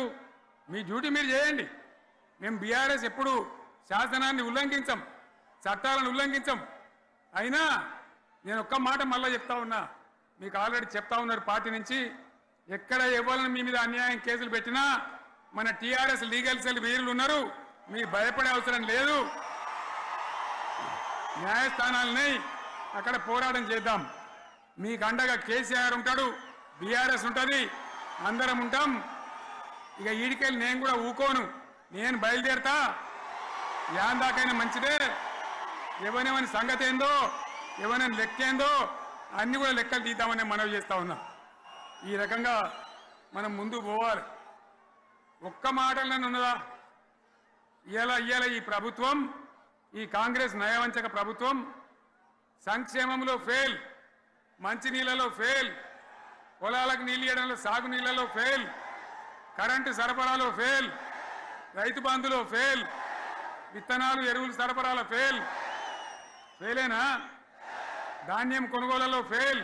మీ డ్యూటీ మీరు చేయండి. మేము బీఆర్ఎస్ ఎప్పుడు శాసనాన్ని ఉల్లంఘించం, చట్టాలను ఉల్లంఘించం. అయినా నేను ఒక్క మాట మళ్ళీ చెప్తా ఉన్నా, మీకు ఆల్రెడీ చెప్తా ఉన్నారు పార్టీ నుంచి, ఎక్కడ ఎవరిని మీ మీద అన్యాయం కేసులు పెట్టినా మన టీఆర్ఎస్ లీగల్ సెల్ వీరులు ఉన్నారు, మీరు భయపడే అవసరం లేదు. న్యాయస్థానాలని అక్కడ పోరాటం చేద్దాం. మీకు అండగా కేసీఆర్ ఉంటాడు, బీఆర్ఎస్ ఉంటుంది, అందరం ఉంటాం. ఇక ఈడికెళ్ళి నేను కూడా ఊకోను, నేను బయలుదేరతా. యాన్ దాకైనా మంచిదే. ఎవరెవరి సంగతి ఏందో, ఎవరైనా లెక్కేందో అన్ని కూడా లెక్కలు తీద్దామని మనవి చేస్తా ఉన్నా. ఈ రకంగా మనం ముందు పోవాలి. ఒక్క మాటలను ఉన్నదా? ఇవాళ ఈ ప్రభుత్వం, ఈ కాంగ్రెస్ నయవంచక ప్రభుత్వం సంక్షేమంలో ఫెయిల్, మంచినీళ్ళలో ఫెయిల్, పొలాలకు నీళ్ళు ఇవ్వడంలో, సాగు నీళ్లలో ఫెయిల్, కరెంటు సరఫరాలో ఫెయిల్, రైతు బంధులో ఫెయిల్, విత్తనాలు ఎరువులు సరఫరాలో ఫెయిలేనా? ధాన్యం కొనుగోలులో ఫెయిల్,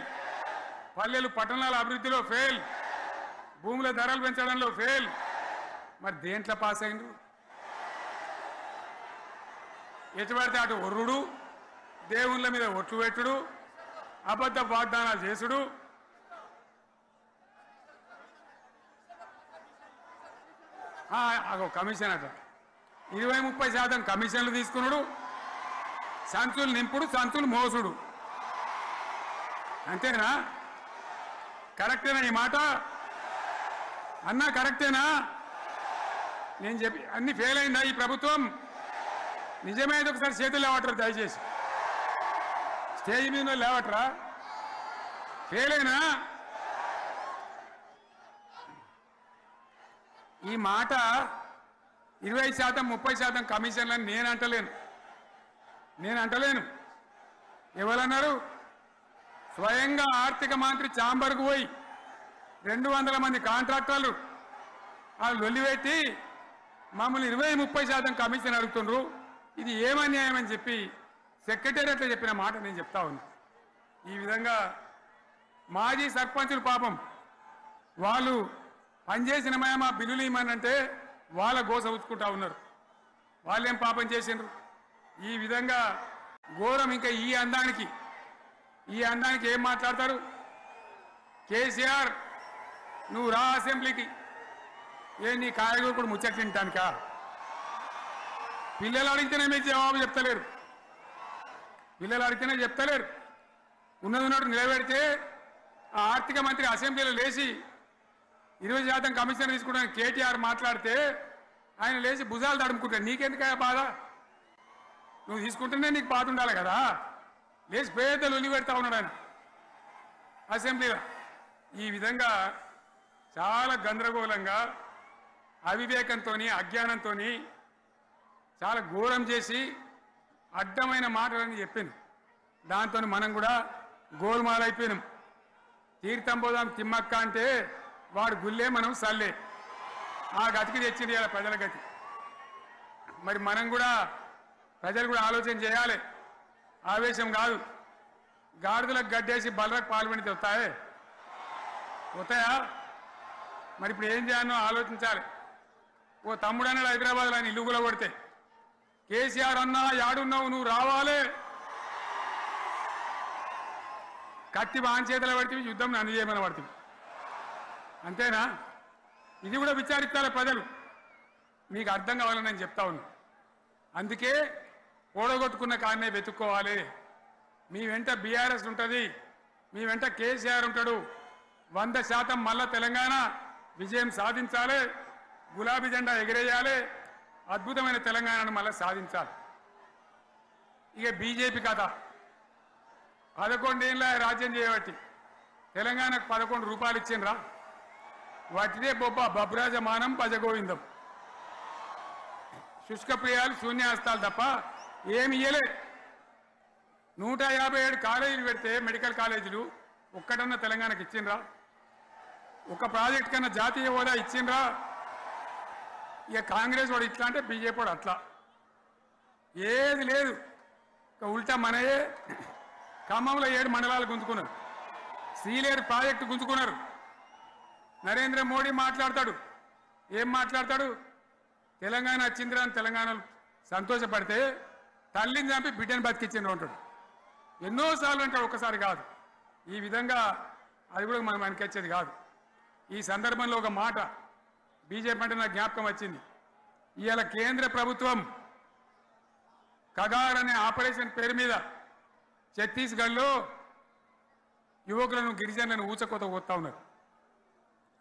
పల్లెలు పట్టణాల అభివృద్ధిలో ఫెయిల్, భూముల ధరలు పెంచడంలో ఫెయిల్. మరి దేంట్లో పాస్ అయిండు? ఎటు పడితే అటు ఒర్రుడు, దేవుళ్ళ మీద ఒట్లు పెట్టుడు, అబద్ధ వాగ్దానాలు చేసుడు. అగో కమిషన్ అట 20-30% కమిషన్లు తీసుకున్నాడు, సంచులు నింపుడు, సంచులు మోసుడు. అంతేనా? కరెక్టేనా ఈ మాట? అన్నా కరెక్టేనా? నేను చెప్పి అన్ని ఫెయిల్ అయిందా ఈ ప్రభుత్వం? నిజమైతే ఒకసారి చేతులు లేవటరా దయచేసి. స్టేజ్ మీద లేవటరా. ఫెయిల్ అయినా ఈ మాట 20%, 30% కమిషన్లని నేను అంటలేను. ఎవరన్నారు? స్వయంగా ఆర్థిక మంత్రి చాంబర్కు పోయి 200 మంది కాంట్రాక్టర్లు వాళ్ళు లొల్లిపెట్టి మమ్మల్ని 20-30% కమిషన్ అడుగుతుండ్రు, ఇది ఏమన్యాయం అని చెప్పి సెక్రటేరియట్లో చెప్పిన మాట నేను చెప్తా ఉన్నా. ఈ విధంగా మాజీ సర్పంచులు పాపం వాళ్ళు పనిచేసిన మా బిల్లులు ఇవ్వమనంటే వాళ్ళ గోస ఉచ్చుకుంటా ఉన్నారు. వాళ్ళేం పాపం చేసిండ్రు? ఈ విధంగా ఘోరం. ఇంకా ఈ అందానికి ఏం మాట్లాడతారు? కేసీఆర్ నువ్వు రా అసెంబ్లీకి, నీ కాయగూరకుడు ముచ్చట తింటానికా? పిల్లలు అడిగితేనే మీరు జవాబు చెప్తలేరు. ఉన్నది ఉన్నట్టు నిలబెడితే ఆ ఆర్థిక మంత్రి అసెంబ్లీలో లేచి 20% కమిషన్ తీసుకోవడానికి కేటీఆర్ మాట్లాడితే ఆయన లేచి భుజాలు తడుముకుంటాడు. నీకెందుకయ్యా బాధ? నువ్వు తీసుకుంటేనే నీకు బాధ ఉండాలి కదా. లేచి పేదలు ఉల్లి పెడతా ఉన్నాడు ఆయన అసెంబ్లీలో. ఈ విధంగా చాలా గందరగోళంగా, అవివేకంతో, అజ్ఞానంతో చాలా ఘోరం చేసి అడ్డమైన మాటలని చెప్పింది. దాంతో మనం కూడా గోల్మాలైపోయినాం. తీర్థం పోదాం తిమ్మక్క అంటే వాడు గుల్లే, మనం సల్లే. ఆ గతికి తెచ్చింది ఇలా ప్రజల గతి. మరి మనం కూడా, ప్రజలు కూడా ఆలోచన చేయాలి. ఆవేశం కాదు. గాడిదలకు గడ్డేసి బలరకు పాల్పడితే వస్తాయా? మరి ఇప్పుడు ఏం చేయాలో ఆలోచించాలి. ఓ తమ్ముడు అన్నాడు హైదరాబాద్లో, ఆయన ఇల్లు కూడా కొడితే, కేసీఆర్ అన్నా యాడున్నావు, నువ్వు రావాలి. కత్తి బాంచేతలు పడితే యుద్ధం నన్ను చేయమని పడుతుంది. అంతేనా? ఇది కూడా విచారిస్తారు ప్రజలు. మీకు అర్థం కావాలని నేను చెప్తా ఉన్నా. అందుకే ఓడగొట్టుకున్న కాడనే వెతుక్కోవాలి. మీ వెంట బీఆర్ఎస్ ఉంటుంది, మీ వెంట కేసీఆర్ ఉంటాడు. 100% మళ్ళా తెలంగాణ విజయం సాధించాలి, గులాబీ జెండా ఎగిరేయాలి, అద్భుతమైన తెలంగాణను మళ్ళీ సాధించాలి. ఇక బీజేపీ కథ 11 ఏళ్ళ రాజ్యం చేయబట్టి తెలంగాణకు 11 రూపాయలు ఇచ్చిండ్రా? వాటిదే బబ్రాజమానం భజగోవిందం, శుష్క ప్రియాలు, శూన్యాస్తాలు తప్ప ఏమి ఇయ్యలే. 157 కాలేజీలు పెడితే మెడికల్ కాలేజీలు ఒక్కటన్నా తెలంగాణకి ఇచ్చిండ్రా? ఒక ప్రాజెక్ట్ కన్నా జాతీయ హోదా ఇచ్చిండ్రా? ఇక కాంగ్రెస్ వాడు ఇట్లా అంటే బీజేపీ వాడు అట్లా, ఏది లేదు. ఇక ఉల్టా మనయే ఖమ్మంలో 7 మండలాలు గుంజుకున్నారు, సీలేరు ప్రాజెక్టు గుంజుకున్నారు. నరేంద్ర మోడీ మాట్లాడతాడు, ఏం మాట్లాడతాడు? తెలంగాణ వచ్చిందిరా అని తెలంగాణలో సంతోషపడితే తల్లిని చంపి బిడ్డను బతికించిండ్రు అంటాడు. ఎన్నోసార్లు అంటాడు, ఒక్కసారి కాదు. ఈ విధంగా అది కూడా మనం వెనకొచ్చేది కాదు. ఈ సందర్భంలో ఒక మాట బీజేపీ అంటే నాకు జ్ఞాపకం వచ్చింది. ఇవాళ కేంద్ర ప్రభుత్వం కగార్ అనే ఆపరేషన్ పేరు మీద ఛత్తీస్గఢ్లో యువకులను గిరిజనులను ఊచకోత పోతా ఉన్నారు.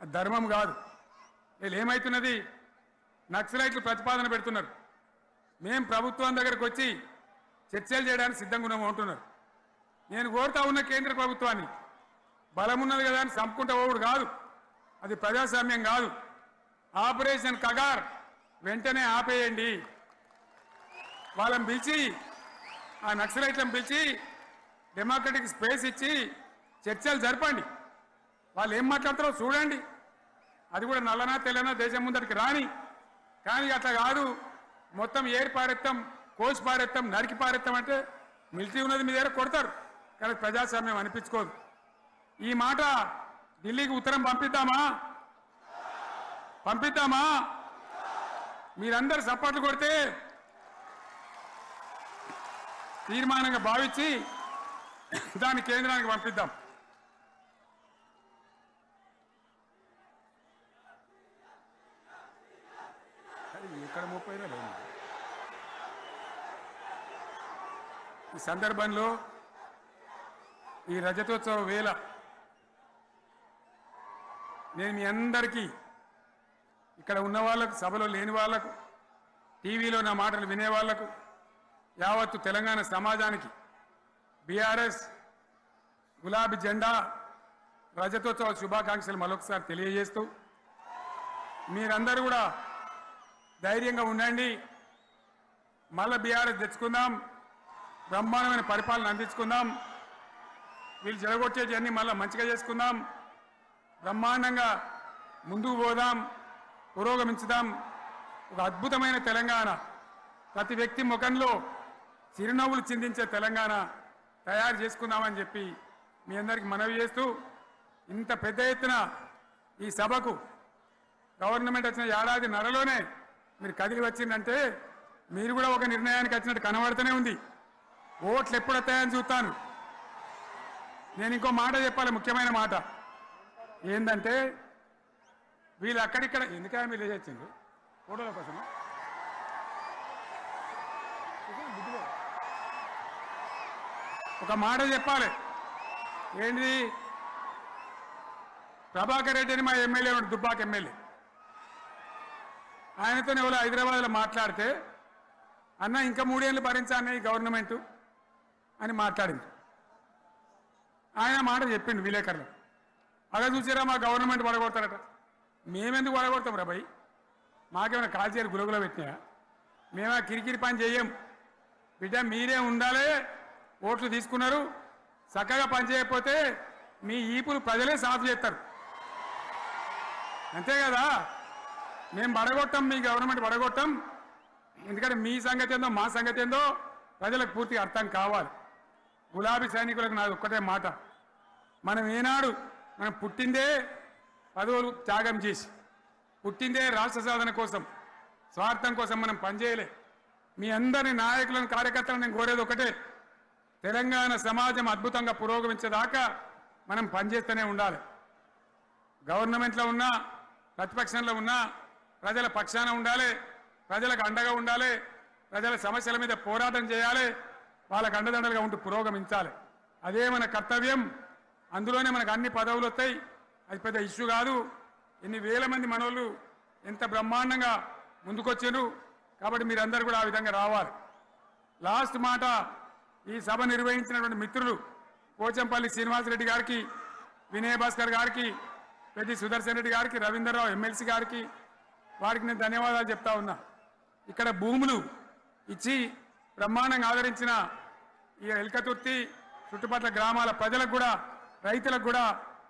అది ధర్మం కాదు. వీళ్ళు ఏమవుతున్నది, నక్సలైట్లు ప్రతిపాదన పెడుతున్నారు. మేము ప్రభుత్వం దగ్గరకు వచ్చి చర్చలు చేయడానికి సిద్ధంగా ఉన్నాము అంటున్నారు. నేను కోరుతా ఉన్న కేంద్ర ప్రభుత్వాన్ని, బలమున్నది కదా అని చంపుకుంటా పోవుడు కాదు, అది ప్రజాస్వామ్యం కాదు. ఆపరేషన్ కగార్ వెంటనే ఆపేయండి. వాళ్ళని పిలిచి, ఆ నక్సలైట్లను పిలిచి డెమోక్రటిక్ స్పేస్ ఇచ్చి చర్చలు జరపండి. వాళ్ళు ఏం మాట్లాడతారో చూడండి. అది కూడా నల్లనా తెల్లనా దేశం ముందరికి రాని. కానీ అట్లా కాదు, మొత్తం ఏరి పారెత్తాం, కోసి పారెత్తాం, నరికి పారెత్తాం అంటే మిలిటరీ ఉన్నది మీ దగ్గర కొడతారు. కానీ ప్రజాస్వామ్యం అనిపించుకోదు. ఈ మాట ఢిల్లీకి ఉత్తరం పంపిద్దామా? మీరందరూ సపోర్ట్లు కొడితే తీర్మానంగా భావించి దాన్ని కేంద్రానికి పంపిద్దాం. ఇక్కడ 30 లేదు. ఈ సందర్భంలో ఈ రజతోత్సవ వేళ నేను మీ అందరికీ, ఇక్కడ ఉన్న వాళ్ళకు, సభలో లేని వాళ్లకు, టీవీలో నా మాటలు వినే వాళ్లకు, యావత్తు తెలంగాణ సమాజానికి బీఆర్ఎస్ గులాబీ జెండా రజతోత్సవ శుభాకాంక్షలు మరొకసారి తెలియజేస్తూ, మీరందరూ కూడా ధైర్యంగా ఉండండి. మళ్ళీ బీఆర్ఎస్ తెచ్చుకుందాం, బ్రహ్మాండమైన పరిపాలన అందించుకుందాం. వీళ్ళు జరగొచ్చేటివన్నీ మళ్ళీ మంచిగా చేసుకుందాం, బ్రహ్మాండంగా ముందుకు పోదాం, పురోగమించుదాం. ఒక అద్భుతమైన తెలంగాణ, ప్రతి వ్యక్తి ముఖంలో చిరునవ్వులు చిందించే తెలంగాణ తయారు చేసుకుందామని చెప్పి మీ అందరికీ మనవి చేస్తూ, ఇంత పెద్ద ఎత్తున ఈ సభకు గవర్నమెంట్ వచ్చిన ఏడాది నరలోనే మీరు కదిలి వచ్చిందంటే మీరు కూడా ఒక నిర్ణయానికి వచ్చినట్టు కనబడుతూనే ఉంది. ఓట్లు ఎప్పుడు వస్తాయని చూస్తాను. నేను ఇంకో మాట చెప్పాలి, ముఖ్యమైన మాట ఏంటంటే, వీళ్ళు అక్కడిక్కడ ఎందుకైనా మీరు లేచొచ్చిండ్రు ఫోటోల కోసం. ఒక మాట చెప్పాలి, ఏంటిది? ప్రభాకర్ రెడ్డి అని మా ఎమ్మెల్యే ఉన్నాడు, దుబ్బాక ఎమ్మెల్యే. ఆయనతో ఎవరో హైదరాబాద్లో మాట్లాడితే, అన్న ఇంకా 3 ఏళ్ళు భరించాను ఈ గవర్నమెంట్ అని మాట్లాడింది. ఆయన మాట చెప్పిండు విలేకరులు. అలా చూసారా, మా గవర్నమెంట్ పడగొడతారట. మేమెందుకు పడగొడతాం రా భయ్? మాకేమైనా కాల్చేరు గులగుల పెట్టినా? మేమా కిరికిరి పని చెయ్యం బిడ్డ. మీరే ఉండాలి. ఓట్లు తీసుకున్నారు, చక్కగా పనిచేయకపోతే మీ ఈపులు ప్రజలే సాఫ్ చేస్తారు, అంతే కదా. మేము పడగొట్టాం, మీ గవర్నమెంట్ పడగొట్టాం. ఎందుకంటే మీ సంగతి ఏందో మా సంగతి ఏందో ప్రజలకు పూర్తిగా అర్థం కావాలి. గులాబీ సైనికులకు నాది ఒక్కటే మాట, మనం ఏనాడు మనం పుట్టిందే పదవులు త్యాగం చేసి, పుట్టిందే రాష్ట్ర సాధన కోసం, స్వార్థం కోసం మనం పనిచేయలే. మీ అందరి నాయకులను, కార్యకర్తలను నేను కోరేది ఒకటే, తెలంగాణ సమాజం అద్భుతంగా పురోగమించేదాకా మనం పనిచేస్తూనే ఉండాలి. గవర్నమెంట్లో ఉన్నా, ప్రతిపక్షంలో ఉన్నా ప్రజల పక్షాన ఉండాలి, ప్రజలకు అండగా ఉండాలి, ప్రజల సమస్యల మీద పోరాటం చేయాలి, వాళ్ళకు అండదండలుగా ఉంటూ పురోగమించాలి. అదే మన కర్తవ్యం. అందులోనే మనకు అన్ని పదవులు వస్తాయి. అది పెద్ద ఇష్యూ కాదు. ఎన్ని వేల మంది మనోళ్ళు ఎంత బ్రహ్మాండంగా ముందుకొచ్చారు. కాబట్టి మీరందరూ కూడా ఆ విధంగా రావాలి. లాస్ట్ మాట, ఈ సభ నిర్వహించినటువంటి మిత్రులు పోచంపల్లి శ్రీనివాసరెడ్డి గారికి, వినయ్ భాస్కర్ గారికి, పెద్ది సుదర్శన్ రెడ్డి గారికి, రవీంద్రరావు ఎమ్మెల్సీ గారికి, వారికి నేను ధన్యవాదాలు చెప్తా ఉన్నా. ఇక్కడ భూములు ఇచ్చి బ్రహ్మాండంగా ఆదరించిన ఈ ఎల్కతుర్తి చుట్టుపక్కల గ్రామాల ప్రజలకు కూడా రైతులకు కూడా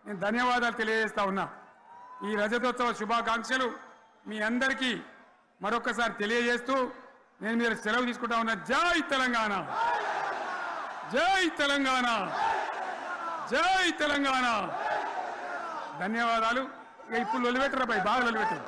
నేను ధన్యవాదాలు తెలియజేస్తా ఉన్నా. ఈ రజతోత్సవ శుభాకాంక్షలు మీ అందరికీ మరొకసారి తెలియజేస్తూ నేను మీరు సెలవు తీసుకుంటా ఉన్నా. జై తెలంగాణ, జై తెలంగాణ, జై తెలంగాణ. ధన్యవాదాలు. ఇక ఇప్పుడు లొలిపెట్టరా బాగా లొలిపెట్టారు.